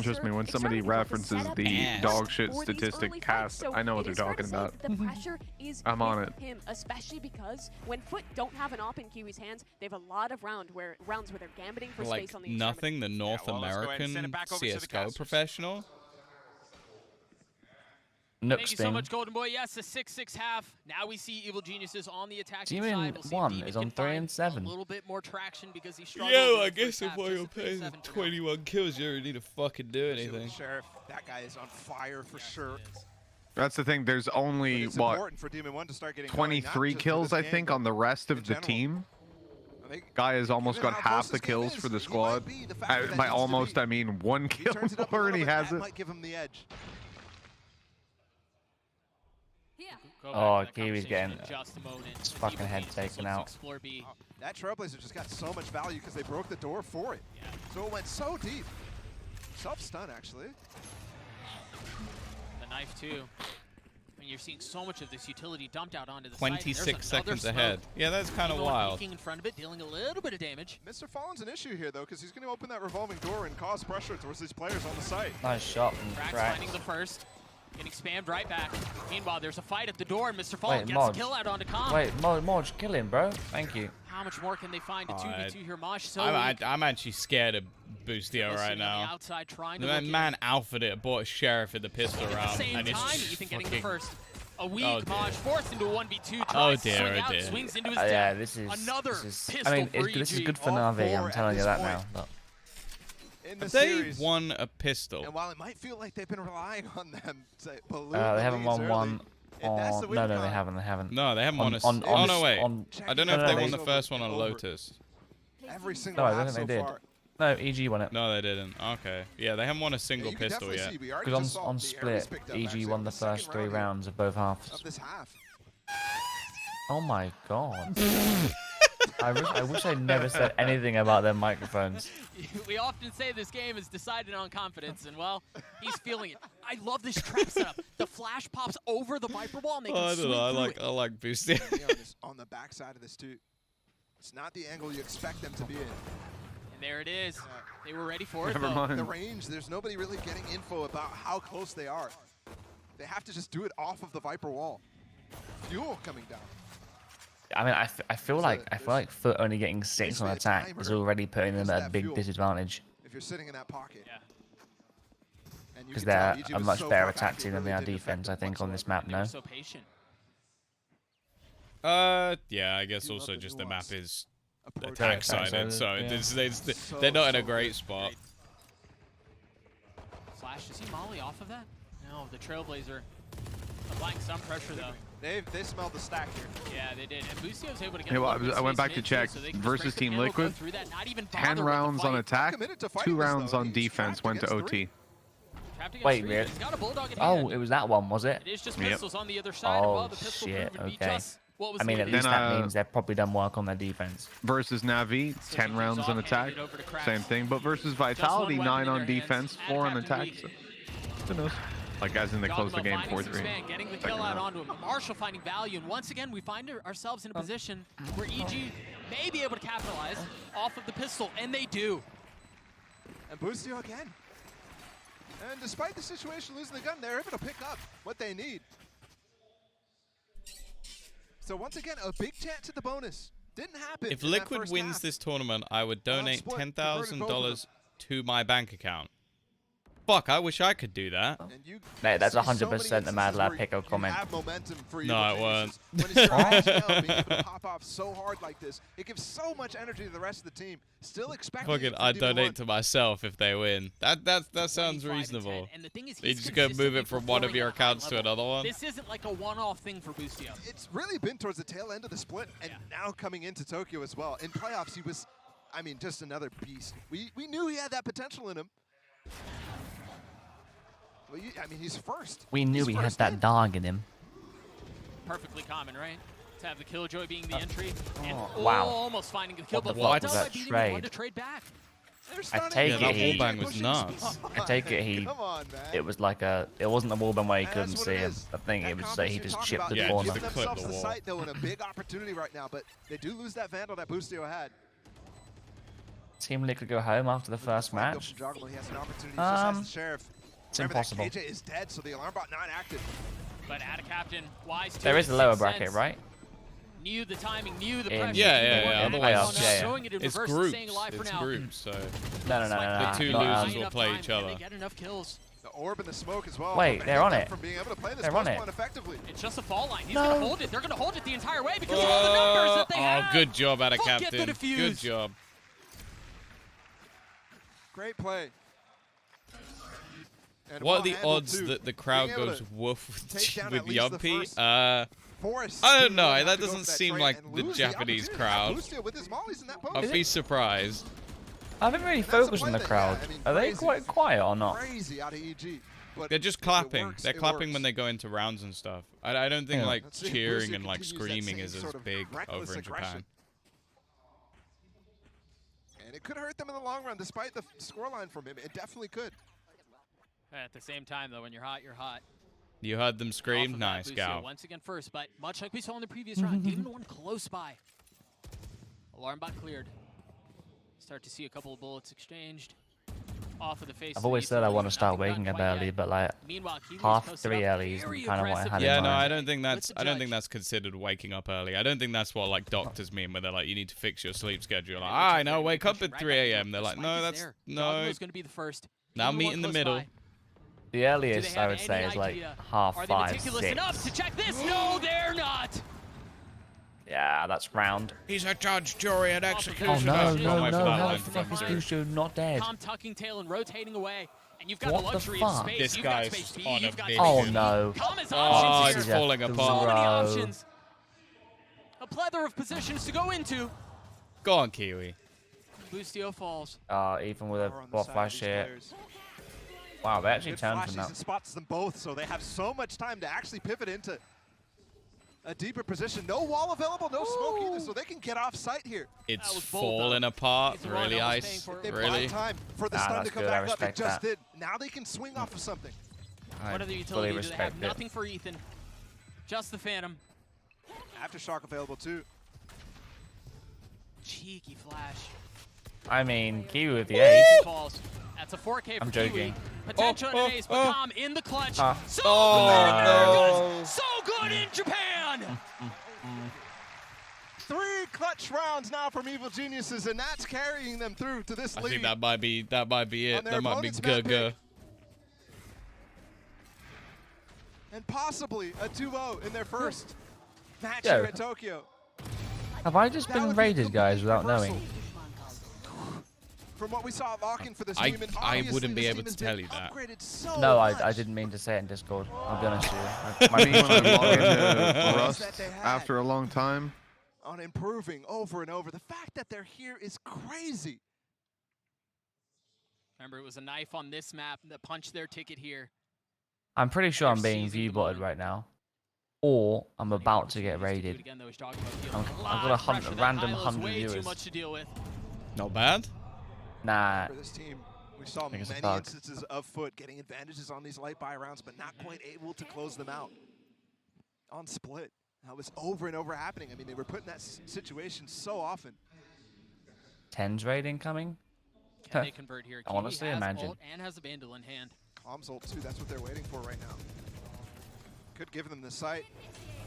Trust me, when somebody references the dog shit statistic cast, I know what they're talking about. I'm on it. Especially because when Foot don't have an op in Kiwi's hands, they have a lot of rounds where they're gambling for space on the nothing, the North American CSGO professional. Thank you so much, Golden Boy. Yes, a 6-6 half. Now we see Evil Geniuses on the attacking side. We'll see one Demon is on can 3 find and 7. A little bit more traction because he struggled. Yo, in I the guess first if half. while Just you're a playing 3-7 for now. 21 kills, you don't need to fucking do anything. Sheriff, that guy is on fire for sure. That's the thing. There's only what for Demon 1 to start getting 23 kills, I think, on the rest of the team. Guy has almost got half the kills for the squad. By almost, I mean 1 kill more, and he has it. Might give him the edge. Oh, Kiwi's getting his fucking head taken out. That Trailblazer just got so much value because they broke the door for it. Yeah. So it went so deep. Self-stun, actually. The knife, too. I mean, you're seeing so much of this utility dumped out onto the 26 side. seconds ahead. Yeah, that's kind of wild. In front of it, dealing a little bit of damage. Mr. Fallen's an issue here, though, because he's going to open that revolving door and cause pressure towards these players on the site. Nice shot from Krax Krax. finding the first. Getting spammed right back. Meanwhile, there's a fight at the door, and Mr. Fallen gets a kill out onto Calm. Wait, Moj, kill him, bro. Thank you. How much more can they find to 2v2 here, Mosh? So I'm actually scared of Boostio right now. Outside trying to The man alphaed it, bought a sheriff at the pistol round. At the same and it's time, Ethan getting the first. A weak Oh, Mosh forced into a 1v2. Oh, Tries to swing out, swings into his Yeah, death. this is Another pistol. pistol I mean, for this is EG. good for All Na'Vi. four I'm at telling you this that point. now. Look. In the They series. won a pistol. And while it might feel like they've been relying on them to balloon They haven't won one. on. No, they haven't. They haven't. No, they haven't won a. on no, wait. on- I don't know if they won the over- first one on over. Lotus. Every single No, I half don't so think they did. far. No, EG won it. No, they didn't. Okay. Yeah, they haven't won a Yeah, single you can pistol definitely yet. see, we already Because just saw on the split, areas picked up, EG actually, won in the second first 3 round here rounds of both halves. of this half. Oh my god. I wish I never said anything about their microphones. We often say this game is decided on confidence, and well, he's feeling it. I love this trap setup. The flash pops over the Viper Wall, and they can I don't swing know. through I like Boostio. On the backside of this too. It's not the angle you expect them to be in. And there it is. They were ready for it, Never though. mind. The range, there's nobody really getting info about how close they are. They have to just do it off of the Viper Wall. Fuel coming down. I mean, I feel like FUT only getting 6 on Basically, a attack timer is already putting them is at a that big fuel. disadvantage. If you're sitting in that pocket. Yeah. And you Because can tell they're EG a was much so better far back, attack it team than really they are didn't affect defense, I them think, on this whatsoever. map They were now. so patient. Yeah, I guess Do love also the just the nuance. map is Approach. attack-sided, so yeah. they're not in a great spot. Flash, does he molly off of that? No, the Trailblazer applying some pressure, though. They smelled the stack here. Yeah, they did. And Boostio's able to get Hey, well, a little bit I went of back space to mid, check. too, so they can just Versus break the Team panel, go Liquid, through that, not even 10 bother with the rounds on fight. attack, Committed to 2 fighting this, rounds though. on He's defense trapped went to against OT. Trapped against Wait, three, really? he's got a bulldog in Oh, hand. it was that one, was it? It is just Yep. pistols on the other side. and Oh, while the pistol shit, would be okay. just what was I mean, at needed. least Then, that means they've probably done work on their defense. Versus Navi, 10 rounds on attack, same thing. But versus Vitality, 9 on defense, 4 on attack. So, who knows? Like, as in they close the game 4-3. Getting the kill out onto him. Marshall finding value, and once again we find ourselves in a position where EG may be able to capitalize off of the pistol, and they do. And Boostio again. And despite the situation losing the gun, they're able to pick up what they need. So once again, a big chance at the bonus. Didn't happen. If in that Liquid first wins half. this tournament, I would donate split, converted both of $10,000 to my bank account. Fuck, I wish I could do that. And you Mate, that's see so 100% many the Mad Lab instances pick-up where comment. You have momentum for No, Evil it weren't. Geniuses. When it's your edge now, being able to pop off so hard like this, it gives so much energy to the rest of the team. Still expecting Fucking, it from I'd DB1. donate to myself if they win. That sounds 25 and reasonable. 10. And the thing is, You he's just go move it consistently from one of performing your at a high accounts to level. another one. This isn't like a one-off thing for Boostio. It's really been towards the tail end of the split, and now coming into Tokyo as well. In playoffs, he was, I mean, just another beast. We knew he had that potential in him. Well, I mean, he's first. We knew He's he had first that in. dog in him. Perfectly common, right? To have the Killjoy being the entry. And wow. almost finding the kill, What but the fuck was Della that beating him trade? one to trade back. They're I stunning. take Yeah, it that he- wallbang was nuts. I take it he. Come on, man. It was like a. It wasn't a wallbang where he And couldn't that's what see it him. is. I think That it was that confidence he you're just talking chipped about, the Yeah, corner. just Give to clip themselves the the wall. site, though, in a big opportunity right now, but they do lose that Vandal that Boostio had. Team Liquid go home after the first Flank up match. from Joggle, he has an opportunity, just has the Sheriff. It's Remember impossible. that KJ is dead, so the alarm bot not active. But at a captain, wise to There it, is a lower 6 bracket, cents. right? Knew the timing, knew the In- pressure. Yeah, knew yeah, what yeah, to do. otherwise- yeah, yeah. Showing it in It's reverse, groups. staying alive for It's now. groups, so No, no, no, Like no, the no. two not, losers will enough play time, each and other. They get enough kills. The orb and the smoke as well. Wait, they're on it. From being able to play this They're on it. effectively. It's just a fall line. He's going to hold it. They're going to hold it the entire way because of all the numbers that they have. Oh, good job out of Get the Captain. defuse. Good job. Great play. And What are well the handled odds too. that the crowd Being able goes to woof take down with at least the Yuppie? first Forest I don't team know. will have That to go doesn't for that seem trade like and the lose Japanese opportunity. crowd. Boosted with his mollies in that post. I'd be surprised. I haven't really And that's a focused on play the that, crowd. yeah, I mean, Are they crazy. quite quiet or not? Crazy out of EG. But They're just if it clapping. works, They're it clapping works. when they go into rounds and stuff. I don't think Yeah. like Let's see if cheering Boosie and like continues that screaming same is as sort of big reckless over in aggression. Japan. And it could hurt them in the long run, despite the scoreline from him. It definitely could. At the same time, though, when you're hot, you're hot. You heard them Off scream? of that, Nice, Lucio Gal. once again first, but much like we saw in the previous round, Demon 1 close by. Alarm bot cleared. Start to see a couple of bullets exchanged. Off of the face. I've always said I want to start waking up early, but like Meanwhile, Kiwi's half posted 3 up early is very kind of what I aggressive. had Yeah, in no, mind. I don't think that's. With the I don't think judge. that's considered waking up early. I don't think that's what like doctors mean, where they're like, you need to fix your sleep schedule. Like, I know, wake up at 3 a.m. They're like, no, that's no. Going to be the first. Now Demon meet 1 in the close middle. by. The Do they earliest I have would say any is like idea? half Are they 5, meticulous 6. enough to check this? No, they're not. Yeah, that's round. He's a judge, jury, and Oh executioner. no, Can't no, wait for no! that How line the to fuck come is through. Bushu not dead? Calm tucking tail and rotating away. And you've got What the the luxury fuck? of space. This You've got guy's space B, on a you've got big space Oh C. no! Calm has Oh, options it's here. falling Throw. apart. So many options. A plethora of positions to go into. Go on, Kiwi. Boostio falls. Even with a Power on the bot side of flash these here. players. Wow, they actually Good turned flashes from that. and spots them both, so they have so much time to actually pivot into a deeper position. No wall available, no smoke either, so they can get off site here. It's That was bold, falling though. apart. He's the one Really, that was paying Ice. for it. They Really. bought time for the Nah, stun to that's come good, I back up. They respect just that. did. Now they can swing off of something. I What are the fully utilities? They have respect it. nothing for Ethan. Just the Phantom. Aftershock available too. Cheeky flash. I mean, Kiwi with the ace. Falls. That's a 4K for I'm Kiwi. joking. Potential Oh, and an ace, oh, but Tom in the clutch. Ah. So Oh, good in no. Americas. So good in Japan. 3 clutch rounds now from Evil Geniuses, and that's carrying them through to this I lead. think that might be it. On their That might be opponent's map Gaga. pick. And possibly a 2-0 in their first match Yo. here at Tokyo. Have I just That been would be a raided, guys, complete without reversal knowing? From what we saw at Lock-In for this I- team, and I obviously wouldn't be this able team to has been tell you that. upgraded so No, much. I didn't mean to say it in Discord. I'll be honest with you. My When I log into That Rust they had. after a long time, on improving over and over. The fact that they're here is crazy. Remember, it was a knife on this map that punched their ticket here. I'm pretty sure I'm They're being seizing the view-botted moment. right now. Or I'm about to get Opportunities do it raided. again, though, he's talking about I'm- feeling a I've got lot a of pressure. That random Kylo's 100 way too viewers. much to deal with. Not bad. Nah. For this team, we saw think it's a many bug. instances of Foot getting advantages on these light buy rounds, but not quite able to close them out. On split, that was over and over happening. I mean, they were put in that situation so often. 10's raid incoming? Can they convert here? Kiwi Honestly, has imagine. ult and has a Bandle in hand. Comms ult too, that's what they're waiting for right now. Could give them the sight.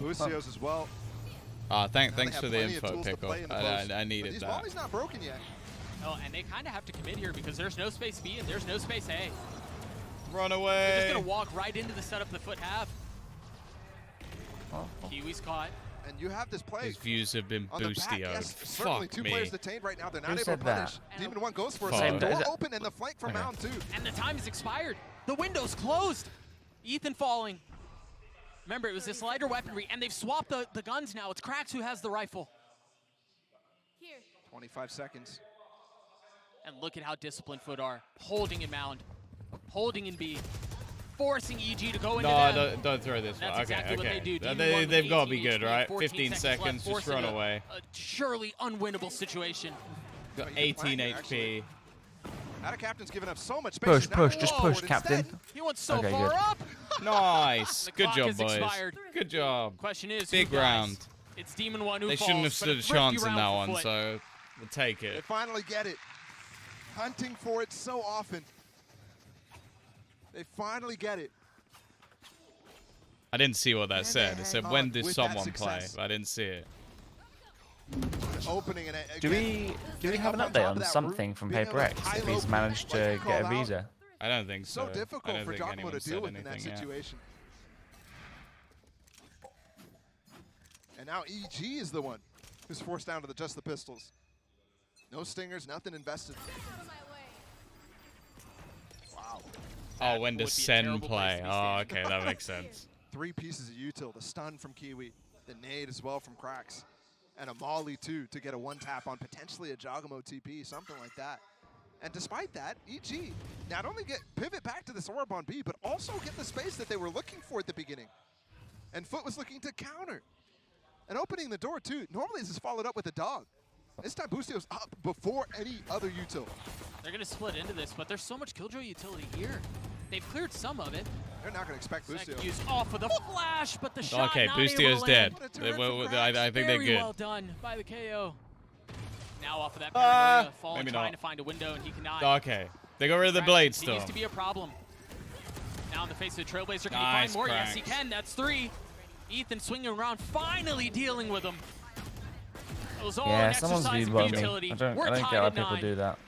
Boostio's as well. Thanks Now they for have the plenty of info, tools to Pickle. play in the I post. But needed these that. volleys not broken yet. Oh, and they kind of have to commit here because there's no space B and there's no space A. Run They're away. just going to walk right into the setup the Foot have. Oh, Kiwi's caught. And you have this play His views have been on the back. boostioed. Yes, certainly Fuck 2 me. players detained right now. They're not Who able to said that? punish. Demon 1 goes for a Fuck. same door Is it- open and the flank from Okay. Mound 2. And the time has expired. The window's closed. Ethan falling. Remember, it was this lighter weaponry, and they've swapped the guns now. It's Krax who has the rifle. 25 seconds. And look at how disciplined Foot are. Holding in Mound. Holding in B. Forcing EG to go into No, them. don't throw this That's one. exactly Okay, what they do. okay. Demon 1 with They've got to 18 be good, HP, right? 14 15 left, seconds, just forcing run away. A surely unwinnable situation. Got But he's 18 playing, HP. actually. Out of Captain's given up so much space. Push, He's now push, going just forward push, instead. Captain. He went so Okay, far good. up. Nice. The Good clock job, has boys. expired. Good job. Question is, Big who dies? round. It's Demon 1 who They falls, shouldn't have but stood a thrifty chance in round that for one, Foot. so we'll take They it. finally get it. Hunting for it so often. They finally get it. I didn't see what that And said. they It said, hang when on did with that someone play? success. I didn't see it. Opening and Do we have an update on something from Paper X if he's managed to get a visa? I don't think so. So difficult for Giacomo to deal with in that situation. And now EG is the one who's forced down to just the pistols. No stingers, nothing invested. Wow. Oh, when does Sen play? Oh, okay, that makes sense. 3 pieces of util, the stun from Kiwi, the nade as well from Cracks, and a molly too to get a 1-tap on potentially a Giacomo TP, something like that. And despite that, EG not only pivot back to this orb on B, but also get the space that they were looking for at the beginning. And Foot was looking to counter. And opening the door too. Normally this is followed up with a dog. This time Boostio's up before any other util. They're going to split into this, but there's so much Killjoy utility here. They've cleared some of it. They're not going to expect Boostio. Use off of the flash, but the shot okay, not Boostio's dead. I think they're good. Well done by the KO. Now off of that paranoia, Fallen trying to find a window, and he cannot. Okay, they got rid of the blade storm. Continues to be a problem. Now in the face of the Trailblazer, can he find more? Yes, he can. That's 3. Ethan swinging around, finally dealing with him. It was all an someone's exercise of utility. I don't get why people do that.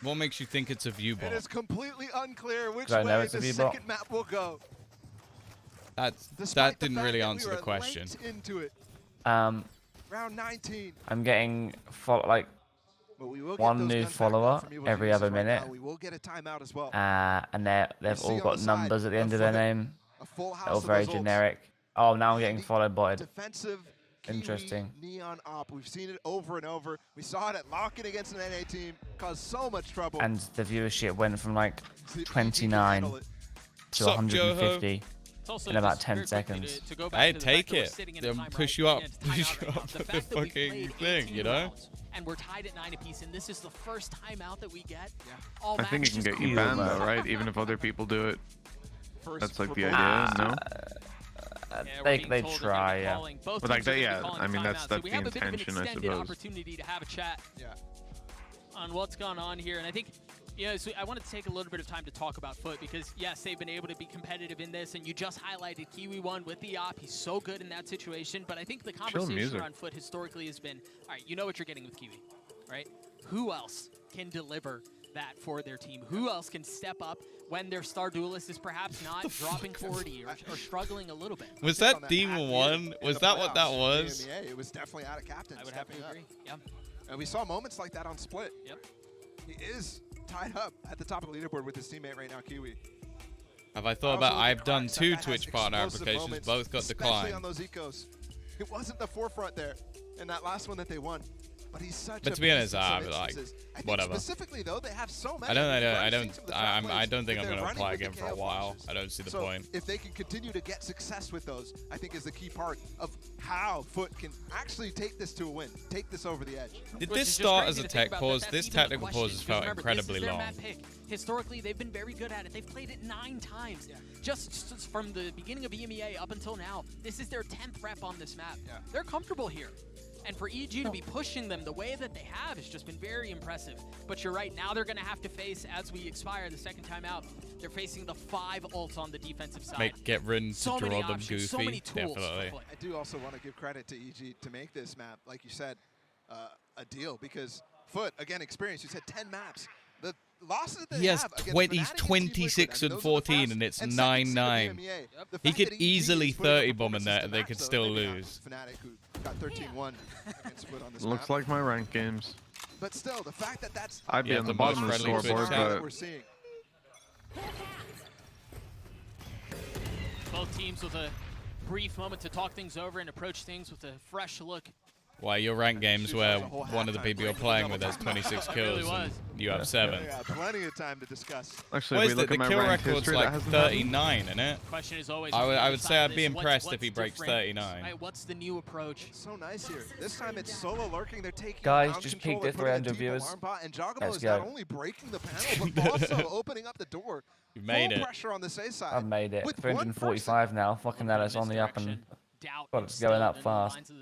What makes you think it's a view bot? It is completely unclear which way the second map will go. That didn't really answer the question. Into it. Round 19. I'm getting one new follower every other minute. We will get a timeout as well. And they've all got numbers at the end of their name. They're all very generic. Oh, now I'm getting followed by defensive. Interesting. Neon op. We've seen it over and over. We saw it at Lock-In against an NA team. Caused so much trouble. And the viewership went from like 29 to 150 in about 10 seconds. Hey, take it. They'll push you up. Push you up the fucking thing, you know? And we're tied at 9 apiece, and this is the first timeout that we get. I think it can get you banned though, right? Even if other people do it. That's like the idea, no? They try, yeah. But like that, yeah. I mean, that's the intention, I suppose. Opportunity to have a chat on what's gone on here, and I think, so I wanted to take a little bit of time to talk about Foot because yes, they've been able to be competitive in this, and you just highlighted Kiwi won with the op. He's so good in that situation, but I think the conversation around Foot historically has been, all right, you know what you're getting with Kiwi, right? Who else can deliver that for their team? Who else can step up when their star duelist is perhaps not dropping 40 or struggling a little bit? Was that Demon 1? Was that what that was? It was definitely out of captain. I would have to agree. Yeah. And we saw moments like that on Split. Yep. He is tied up at the top of the leaderboard with his teammate right now, Kiwi. Have I thought about? I've done 2 Twitch partner applications, both got declined. Especially on those ecos. It wasn't the forefront there in that last one that they won. But he's such to be honest, like, whatever. Specifically though, they have so many. I don't think I'm gonna apply again for a while. I don't see the point. If they can continue to get success with those, I think is the key part of how Foot can actually take this to a win, take this over the edge. Did this start as a tech pause? This technical pause has felt incredibly long. Historically, they've been very good at it. They've played it 9 times. Just from the beginning of EMEA up until now. This is their 10th rep on this map. They're comfortable here. And for EG to be pushing them the way that they have has just been very impressive. But you're right, now they're going to have to face, as we expire the second time out, they're facing the 5 ults on the defensive side. Get rid to draw them goofy, so many tools. Definitely. I do also want to give credit to EG to make this map, like you said, a deal. Because Foot, again, experience, you said 10 maps. The losses that he has 26 and 14, and it's 9-9. He could easily 30 bomb in there, and they could still lose. Got 13-1 against Foot on this Looks like my rank games. But still, the fact that that's I'd be on the bottom of the scoreboard, but we're seeing. Both teams with a brief moment to talk things over and approach things with a fresh look. Why, your rank games where one of the people you're playing with has 26 kills and you have 7. Yeah, plenty of time to discuss. Actually, we look at my rank record's history, like 39, isn't it? Question is always, I would say I'd be impressed if he breaks 39. Right, what's the new approach? So nice here. This time it's solo lurking. They're taking guys, just peek this for random viewers. And Giacomo is not only breaking the panel, but also opening up the door. You made it. Pressure on the safe side. I've made it. 345 now. Fucking hell, it's on the up and it's going up fast.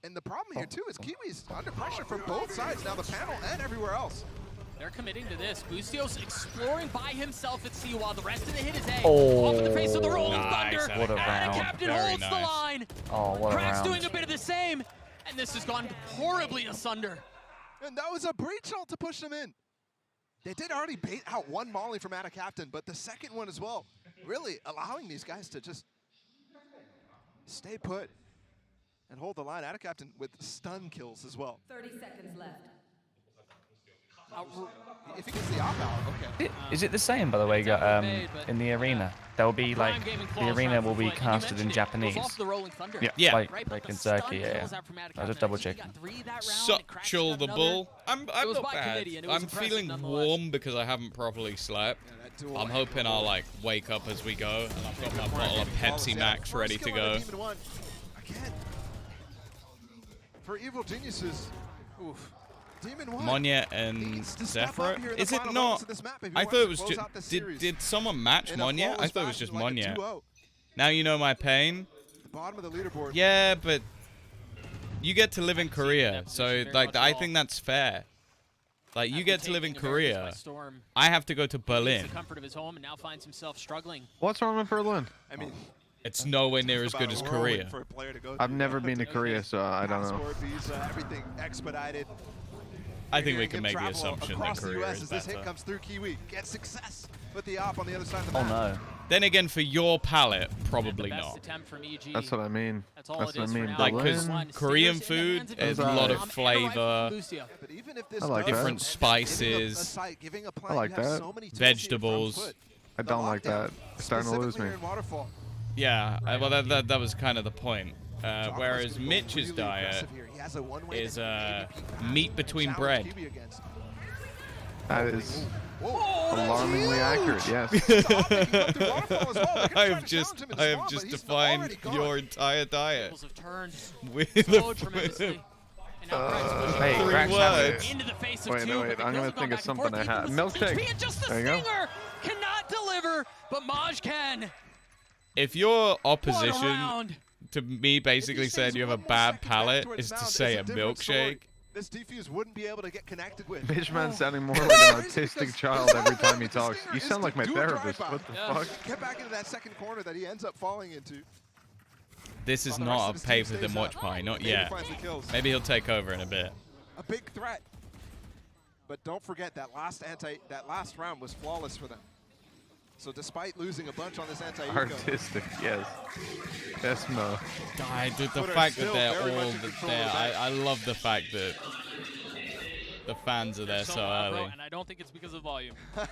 And the problem here, too, is Kiwi's under pressure from both sides, now the panel and everywhere else. They're committing to this. Boostio's exploring by himself at C while the rest of the hit is A. Oh, off in the face of the rolling thunder. What a round. And Captain holds the line. Oh, what a round. Crack's doing a bit of the same. And this has gone horribly asunder. And that was a breach ult to push them in. They did already bait out one Molly from Atta Captain, but the second one as well, really allowing these guys to just stay put and hold the line. Atta Captain with stun kills as well. 30 seconds left. If he gets the op out, okay. Is it the same, by the way, in the arena? There will be like the arena will be casted in Japanese. Yeah. Like in Turkey. Yeah. I just double checking. Suchul the bull. I'm not bad. I'm feeling warm because I haven't properly slept. I'm hoping I'll like wake up as we go, and I've got my bottle of Pepsi Max ready to go. Again, for Evil Geniuses, oof. Monya and Zephyr? Is it not? I thought it was just. Did someone match Monya? I thought it was just Monya. Now you know my pain. Bottom of the leaderboard. Yeah, but you get to live in Korea, so like I think that's fair. Like you get to live in Korea. I have to go to Berlin. What's wrong with Berlin? I mean, it's nowhere near as good as Korea. I've never been to Korea, so I don't know. Everything expedited. I think we can make the assumption that Korea is as this hit better. comes through, Kiwi gets success with the op on the other side of the Oh map. no. Then again, for your palate, probably not. That's what I mean. That's what I mean. Like, because Berlin. Korean food is a lot of flavor, But even if this I like different that. spices, I like that. vegetables. I don't like that. It's starting to lose me. Yeah, well, that was kind of the point. Whereas Mitch's diet is meat between bread. That is alarmingly accurate, yes. I have just defined your entire diet with Hey, 3 Crack's words. Into the face of Wait, two, wait, but the I'm kills gonna have gone think of back and something forth. I had. Even the Milkshake. HP and just the There you go. stinger cannot deliver, but Maj can. If your What a opposition round. to me basically said you have a bad palate is to say a milkshake, This defuse wouldn't be able to get connected with. Bitchman's sounding more like an autistic child every time he talks. You sound like my therapist. What the fuck? Get back into that second corner that he ends up falling into. this is not a pay for them watch party, not yet. Maybe he'll take over in a bit. A big threat. But don't forget that last round was flawless for them. So despite losing a bunch on this anti-eco, Artistic, yes. Yes, Mo. The fact that they're all there, I love the fact that the fans are there so early. And I don't think it's because of volume. I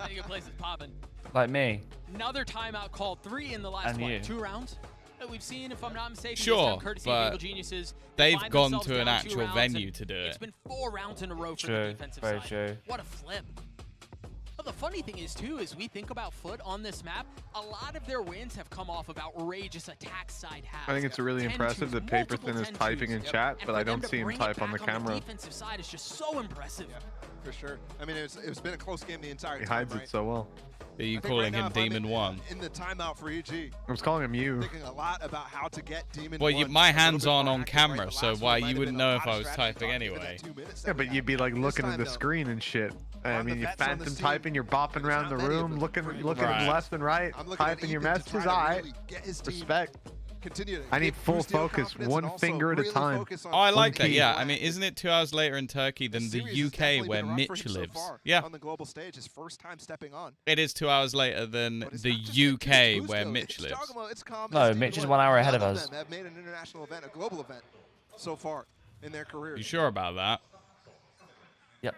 think the place is popping. Like me. Another timeout called, 3 in the last And you. 2 rounds that we've seen, if I'm not mistaken. Sure, courtesy of Evil but Geniuses. they've Find gone themselves to an down 2 actual rounds, venue and to do It's it. been 4 rounds in a row for True, the defensive very side. true. What a flip. But the funny thing is, too, is we think about FUT on this map, a lot of their wins have come off of outrageous attack side halves. I think it's really 10-2s, impressive that Paperthin is 10-2s. typing in chat, And but for I them don't to see him bring it type on the back camera. the defensive side is just so impressive. for sure. I mean, it's been a close game the entire He time, hides right? it so well. Are you I think calling right now, him if I'm Demon 1? In the timeout for EG, I was calling him you. thinking a lot about how to get Demon Well, 1 my a little hands bit aren't more on active, right? camera, The so last why one might you have wouldn't been a know lot if of I was strategy typing talk, given anyway. that 2 minutes Yeah, that but we you'd be have. like This looking at time, the though, screen and shit. I on the mean, you vets on phantom this team, typing, you're bopping around the there's not many of room, them. looking Right. left and right, I'm looking at typing your Ethan to try messages. to Alright, really get his team respect. continue to I need get full boost their focus, confidence one and also finger at a really time. focus on Oh, I One like that. key. Yeah, I mean, isn't it 2 hours later in Turkey than the series has UK definitely where been rough for Mitch him so lives? far Yeah, on the global stage, his first time stepping on. it is 2 hours later than But it's the not just him, UK it's Boost where though. Mitch It's lives. Jogamo, it's Calm, No, it's Mitch is Demon 1 hour ahead None of us. them have made an international event, a global event, so far in their career. You sure about that? Yep.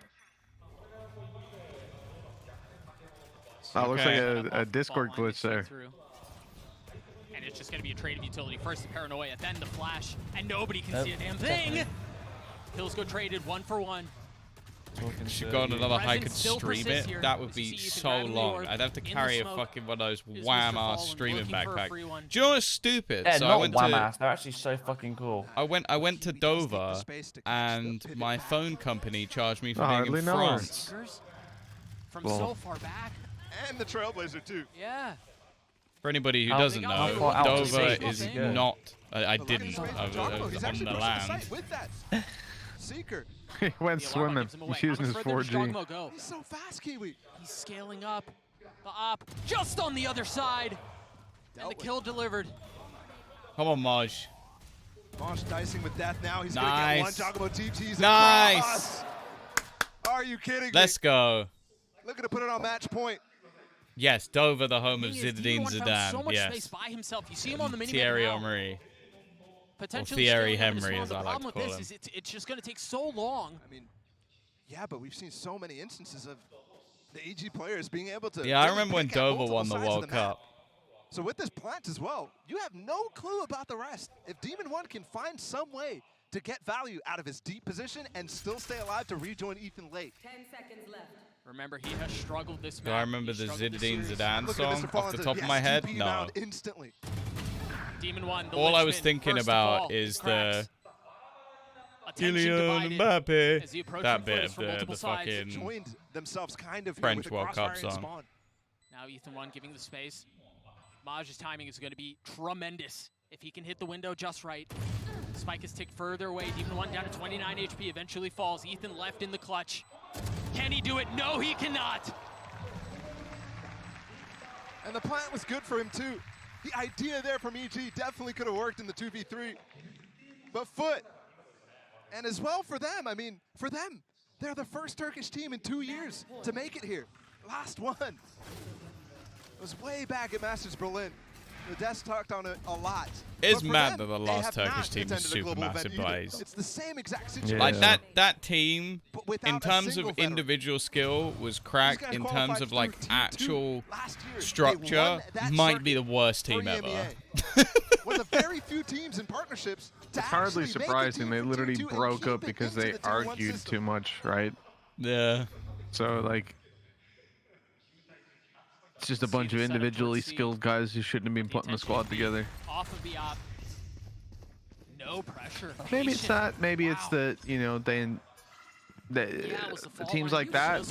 That looks like Okay. a Discord glitch there. And it's just going to be a trade of utility. First the Paranoia, then the Flash, and nobody can Yep, see a damn thing. Kills go traded 1 for 1. Should go on another high, could Presence still stream persists it. here. That would You be see Ethan so grabbing the long. orb I'd have to in the carry a smoke. fucking one of those Here's Mr. wham-ass Fallen streaming looking for a backpack. free one. Do you know what's stupid? They're So I not went wham to ass. They're actually so fucking cool. I went to He does take the Dover, space to catch the and pivot my back. phone company charged me for I being hardly in know her. France. Seekers from Well. so far back. And the Trailblazer too. Yeah. For anybody who How- doesn't how know, far out to Dover sea? is Yeah. not. I But look at didn't. his range I with Jogamo. was He's on actually the pushing land. site with that. Seeker. He went The alarm swimming. gives him away. He's using How his much further does 4G. Jogamo go? He's so fast, Kiwi. He's scaling up. The op just on the other side. And the Dealt with. kill delivered. Come on, Maj. Mosh dicing with death now. He's nice. going to get one. Jogamo TT's nice. across. Are you kidding me? Let's go. Looking to put it on match point. Yes, Dover, the home of Zinedine Zidane. So much yes. space by himself. You see him on the mini Thierry Henry. Potentially Thierry Henry, as I like to call him. The problem with this is it's just going to take so long. I mean, yeah, but we've seen so many instances of the EG players being able to. Yeah, I remember when Dover won the World Cup. So with this plant as well, you have no clue about the rest. If Demon 1 can find some way to get value out of his deep position and still stay alive to rejoin Ethan late. 10 seconds left. Remember, he has struggled this match. Do I remember the Zinedine Zidane song off the top of my head? No. Instantly. Demon 1, all I was thinking about is the Kylian Mbappe. That bit of the fucking joined themselves kind of French World Cup song. Now Ethan 1 giving the space. Maj's timing is going to be tremendous if he can hit the window just right. Spike is ticked further away. Demon 1 down to 29 HP, eventually falls. Ethan left in the clutch. Can he do it? No, he cannot. And the plant was good for him too. The idea there from EG definitely could have worked in the 2v3. But FUT, and as well for them, I mean, for them, they're the first Turkish team in 2 years to make it here. Last one. It was way back at Masters Berlin. The desk talked on it a lot. It's mad that the last Turkish team is super massive plays. It's the same exact situation. Like that team, in terms of individual skill, was cracked. In terms of like actual structure, might be the worst team ever. One of the very few teams and partnerships. It's hardly surprising. They literally broke up because they argued too much, right? Yeah. So like, it's just a bunch of individually skilled guys who shouldn't have been putting the squad together. Off of the op. No pressure. Maybe it's that. Maybe it's the, you know, teams like that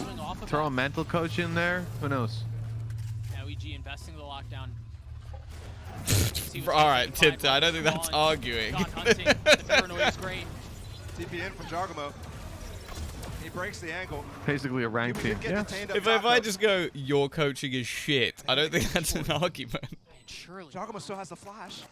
throw a mental coach in there. Who knows? Now EG investing the lockdown. All right, Tita, I don't think that's arguing. The paranoia is great. TP in from Jogamo. He breaks the angle. Basically a ranked team. Yeah. If I just go, your coaching is shit, I don't think that's an argument. Jogamo still has the flash.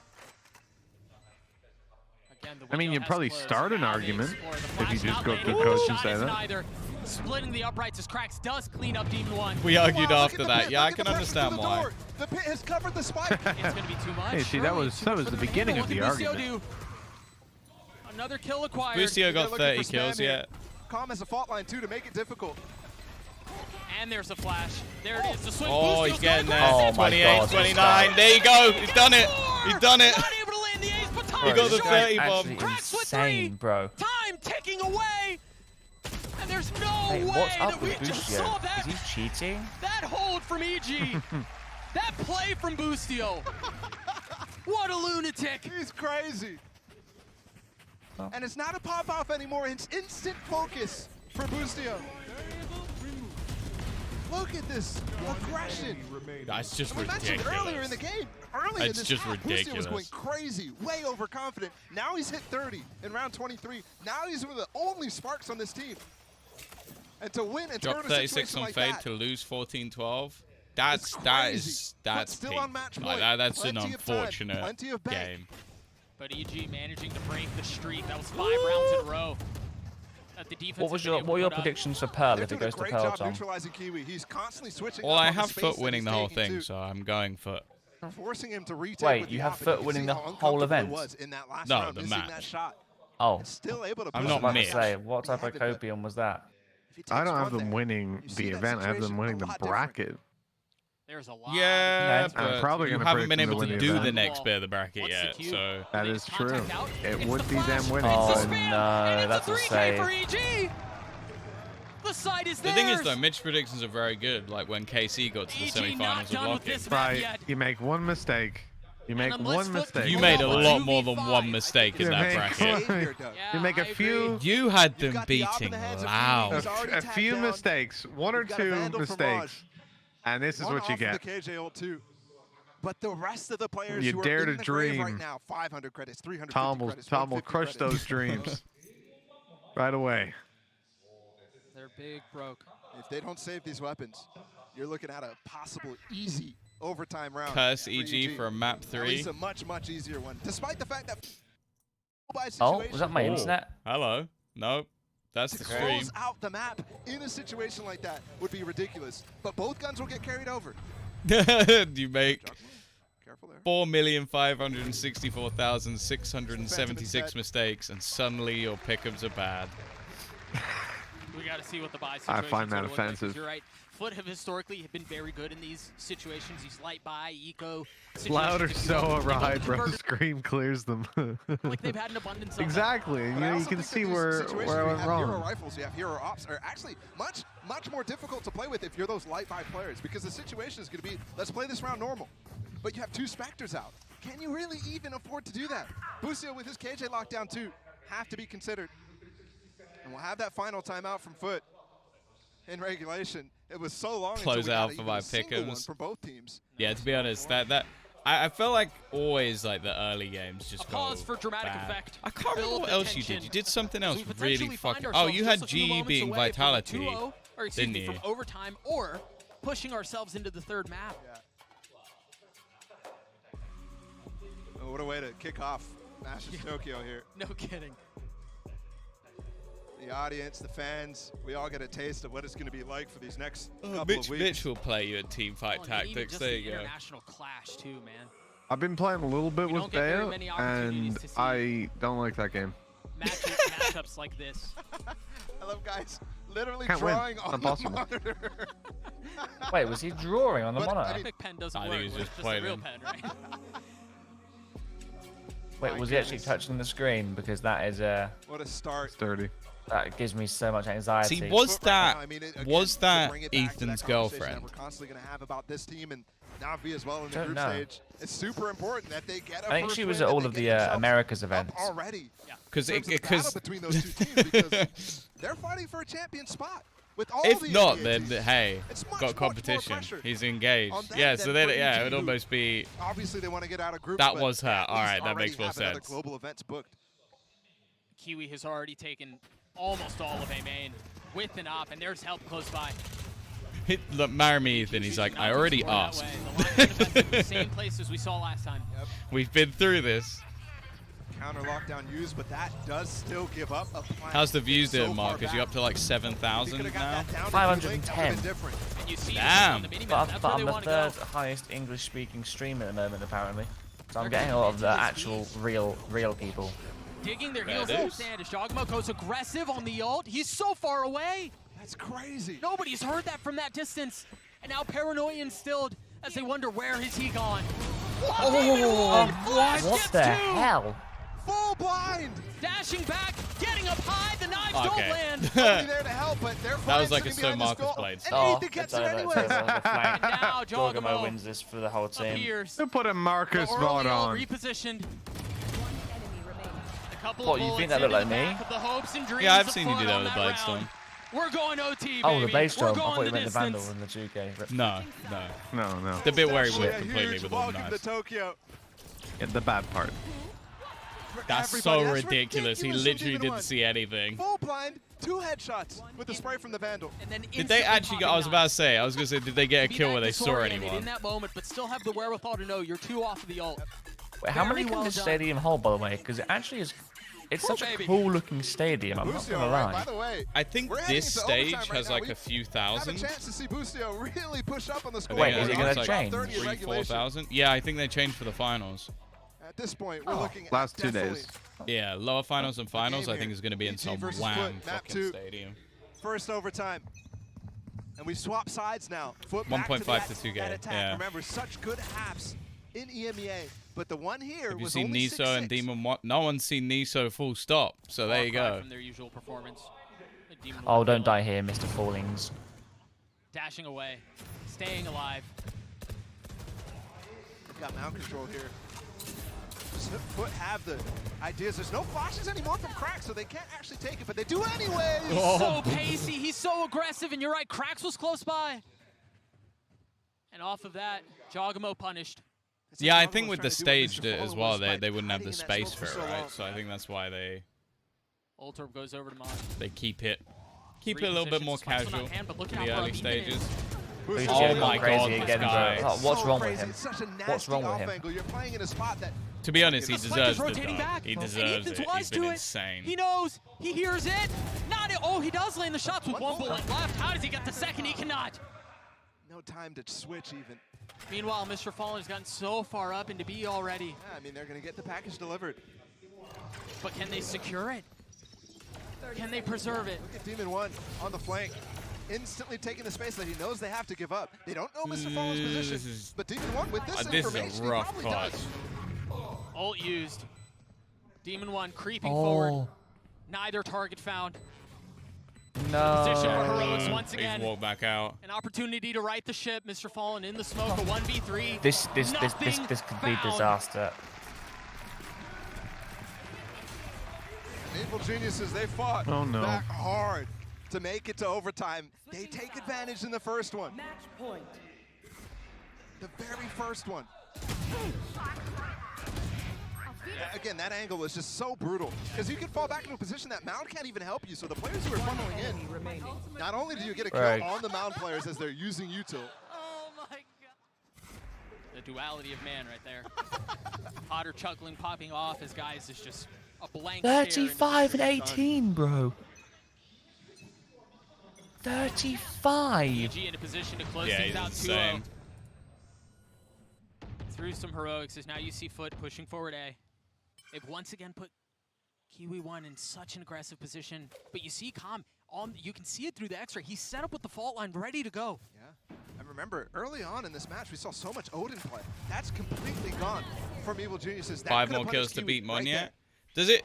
Again, I mean, you'd probably start an argument if you just go to the coach and say that. Splitting the uprights as Cracks does clean up Demon 1. We argued after that. Yeah, I can understand why. The pit has covered the spike. It's going to be too much. Hey, see, that was the beginning of the argument. Another kill acquired. Bustio got 30 kills yet. Calm has a fault line too to make it difficult. And there's a flash. There it is. The swing. Oh, he's getting there. Oh 28, 29. There you go. He's done it. He's done it. Not able to land the ace, but He got the 30 bomb. bomb. Insane, bro. Time ticking away. And there's no way what's up that we with just Bustio? saw that. Is he cheating? That hold from EG. That play from Bustio. What a lunatic. He's crazy. Oh. And it's not a pop-off anymore. It's instant focus for Bustio. Look at this aggression. That's just we mentioned earlier in the game. Early in this just half, ridiculous. Bustio was going crazy, way overconfident. Now he's hit 30 in round 23. Now he's one of the only sparks on this team. And to win and Drop turn a 36 situation on like Fade that, to lose 14-12. That's still peak. on match point. Like that's an Plenty of time, unfortunate plenty of bank. game. But EG managing to break the streak. That was 5 rounds in a row. The defense What were your predictions for Pearl if it goes to Pearl, Tom? He's constantly switching. Well, I have FUT winning the whole thing, so I'm going FUT. Forcing him to retake. Wait, you have FUT winning the whole event? No, the match. Oh, Still able to I'm I was not about to Mitch. say, what type of copium was that? I don't have them winning the event. I have them winning the bracket. There's a lot. Yeah, I'm but probably you gonna haven't been predict able them to to do win the the event. next bit of the bracket yet, so... That is true. It It's would the be them flash. winning. Oh, It's the spam, no, and that's a it's a 3K save. for EG. The side is The theirs. thing is, though, Mitch's predictions are very good, like when KC got to the EG not semifinals of done with Locking. this map Right, yet. you make one mistake. You make unless one FUT mistake. You made a Well, lot more than 2v5, one mistake in You that make bracket. You make a few You had them got the op in beating the hands of loud. He's already a tagged few down. mistakes, one or You've got a two Vandal from mistakes, Raj. and this is One what you off of get. the KJ ult too. But the rest of the players You who dare are to in the grave right dream. now, 500 credits, 350 Tom will credits, Tom will 150 crush credits. those dreams right away. They're big broke. If they don't save these weapons, you're looking at a possible easy overtime round. Curse for EG for map At 3. least a much, much easier one. Despite the fact that go-by Oh, situation. was that my internet? Hello. Nope. That's To the stream. close out the map in a situation like that would be ridiculous. But both guns will get carried over. You make Careful there. 4,564,676 mistakes, and suddenly your pickups are bad. We got to see what the buy situation I find that is gonna look like, 'cause offensive. You're right. Foot have historically been very good in these situations. These light buy, eco Loud or situations. so They don't right, bro. convert it Scream clears them. like they've had an abundance of Exactly. But I You know, you also can think that see these where situations I you went have Hero wrong. rifles, you have hero ops are actually much more difficult to play with if you're those light buy players, because the situation is going to be, let's play this round normal. But you have 2 Spectres out. Can you really even afford to do that? Busio with his KJ lockdown too have to be considered. And we'll have that final timeout from Foot in regulation. It was so long Close until we out got for even my a single one pick'ems. for both teams. Yeah, to be honest, I feel like always like the early games just A pause go for dramatic bad. effect. I can't remember Build what the else you tension. did. You did something else We really potentially find fucking. Oh, ourselves you had just a few GE moments beating away from a Vitality, 2-0, or excuse didn't me, you? from overtime, or pushing ourselves into the 3rd map. Yeah. Oh, what a way to kick off Masters Tokyo here. No kidding. The audience, the fans, we all get a taste of what it's going to be like for these next couple Mitch, of weeks. Mitch will play you at Team Fight Oh, and even Tactics. just There the you go. international clash too, man. I've been playing a little bit We with don't get very Bayo, many opportunities and to see- I don't like that game. Matchups like this. I love guys literally Can't win. drawing on the Impossible. monitor. Wait, was he drawing on the But, monitor? I mean, Epic pen doesn't I work. think he's It's just just a real playing. pen, right? Wait, my was he actually goodness. touching the screen? Because that is What a start. It's dirty. that gives me so much anxiety. See, was Foot right that now, I mean, was to that bring it back to that Ethan's conversation girlfriend? that we're constantly going to have about this team and Navi as well in the Don't group know. stage. It's super important that they get a I think first she was win, at that all they of get the themselves Americas up events. already. Because In terms of the battle between those 2 teams, because they're fighting for a champion spot. With all if the not, NBA then teams. hey, It's much, got much more competition. pressure He's engaged. on them Yeah, than so then for yeah, EG, it would who almost be. Obviously, they want to get out of groups. That but was her. at All least right, that already makes more have another sense. global events booked. Kiwi has already taken almost all of A main with an op, and there's help close by. Look, marry me, Ethan. He's like, I already Score that asked. way. The line of defense in the same place as we saw last time. Yep. We've been through this. Counter lockdown used, but that does still give up a plan. How's the views so doing, far Marcus? back. You up to like If he 7,000 could've got now? that down to 510. would've been different. And you see Damn. on the mini But, map, that's but where I'm they the want to third go. highest English-speaking streamer at the moment, apparently. So I'm getting a lot of the actual real people. Digging their There heels it in the is. sand as Jogamo goes aggressive on the ult. He's so far away. That's crazy. Nobody's heard that from that distance. And now paranoia instilled as they wonder where is he gone. Oh, Flash what gets the 2. hell? Full blind. Dashing back, getting up high. The knives Okay. don't land. Nobody there to help, but they're That was fine like a sitting So behind this Marcus goal, played and stuff. Oh, Ethan gets it's it over. anyways. It's over. The flank. Now Jogamo Jogamo wins this for the whole team. appears. Who put a Marcus The VOD early ult on? repositioned. A couple What, of you bullets think that looked into like the me? back of the hopes and dreams Yeah, I've of seen you do Foot that on with that Bladestone. round. We're going OT, baby. Oh, the base We're storm. I going thought you the meant the Vandal distance. and the 2K. No, no. No, no. The bit where he Definitely whipped a completely huge with all the welcome to knives. Tokyo. Yeah, the bad part. For That's everybody. so ridiculous. He from literally Demon didn't One. see anything. Full blind, 2 headshots with the spray from the Vandal. And then Did they actually get, I was about to say, did they get a Be kill that where they saw disoriented anyone? in that moment, but still have the wherewithal to know you're 2 off of the ult. Wait, how many Very can well this done. stadium hold, by the way? Because it actually is. It's such a baby. cool-looking stadium. I'm not Busio, gonna right, by lie. the way, I think we're heading this into overtime stage right has now. like We a few have a thousand. chance to see Busio really push up on the score. Wait, Yeah, is it it's gonna like change? 30 in 3,000, regulation. 4,000? Yeah, I think they changed for the finals. At this point, we're looking Last at 2 definitely days. Yeah, lower finals and finals, game I think here. is going to be in EG some versus wham Foot, map fucking 2. stadium. First overtime. And we swap sides now. Foot 1.5 back to that- 2K, that attack. yeah. Remember, such good haps in EMEA, but the one here Have you was seen only Niso 6'6". and Demon 1? No one's seen Niso full stop, so there you Far cry go. From their usual performance. The Demon Oh, One don't kill. die here, Mr. Fallings. Dashing away, staying alive. They've got mount control here. Does Foot have the ideas? There's no flashes anymore from Crack, so they can't actually take it, but they do anyways. Oh. So pacey, he's so aggressive, and you're right, Cracks was close by. And off of that, Jogamo punished. It's like Yeah, I Joggamo's think with the trying to do what staged Mr. as Follow well, was by they wouldn't have hiding the in that space smoke for it, so right? long. So I think that's why they Ultorb goes over to Mod. keep it a little bit more casual Hand, but look in at the how early far Beeman is. stages. Busio He's Oh getting my crazy God, this again, bro. guy. Oh, what's so wrong crazy. with him? It's such a nasty What's wrong with off him? angle. You're playing in a spot that To be honest, he The spike deserves is the rotating dub. back. He And deserves Ethan's it. wise He's been to it. insane. He knows. He hears it. Not it. Oh, he does land the shots with one bullet left. How does he get the second? He cannot. No time to switch even. Meanwhile, Mr. Fallen has gotten so far up into B already. Yeah, I mean, they're going to get the package delivered. But can they secure it? Can they preserve it? Look at Demon 1 on the flank. Instantly taking the space that he knows they have to give up. They don't know Mr. Fallen's position, but Demon 1 with this information, this is a rough he probably clutch. does. Ult used. Demon 1 creeping forward. Neither target found. Position for Heroics once again. He's walked back out. An opportunity to right the ship. Mr. Fallen in the smoke. A 1v3. This could be disaster. Evil Geniuses, they fought back hard to make it to overtime. They take advantage in the first one. The very first one. Again, that angle was just so brutal because you can fall back into a position that Mound can't even help you. So the players who are funneling in, not only do you get a kill on the Mound players as they're using util. Oh my god. The duality of man right there. Potter chuckling, popping off as guys is just a blank 35 and 18, bro. 35. EG in a position to close things out 2-0. Through some heroics as now you see Foot pushing forward A. They've once again put Kiwi 1 in such an aggressive position, but you see Calm, you can see it through the X-ray. He's set up with the fault line, ready to go. Yeah, and remember, early on in this match, we saw so much Odin play. That's completely gone from Evil Geniuses. That 5 more kills to beat Mon yet? Does it?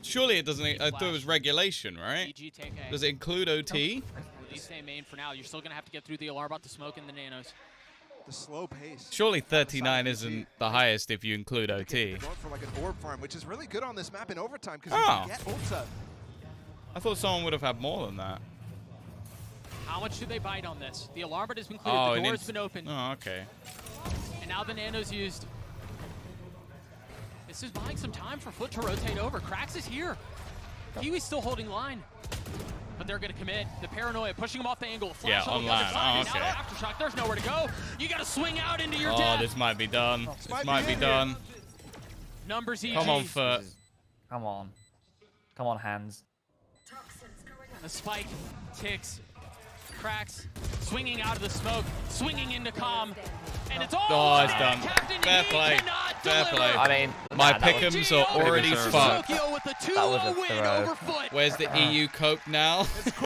Surely it doesn't. I thought it was regulation, right? EG take A. Does it include OT? At least stay main for now. You're still going to have to get through the alarm about the smoke and the nanos. The slow pace. Surely 39 isn't the highest if you include OT. Going for like an orb farm, which is really good on this map in overtime because you can get ults up. I thought someone would have had more than that. How much do they bite on this? The alarm has been cleared. The door has been opened. Oh, okay. And now the nano's used. This is buying some time for Foot to rotate over. Krax is here. Kiwi's still holding line. But they're going to commit. The paranoia pushing him off the angle. Flash on the line. other side. Okay. Now Aftershock, there's nowhere to go. You got to swing out into your death. Oh, this might be done. This might be done. Numbers EG. Come on, Foot. Come on. Come on, hands. The spike ticks. Krax swinging out of the smoke. Swinging into Calm. And it's all Oh, it's done. Captain, Fair play. Fair play. I mean, my that pick'ems are already fucked. With a 2-0 That was a win throw. over Foot. Where's the EU coke now?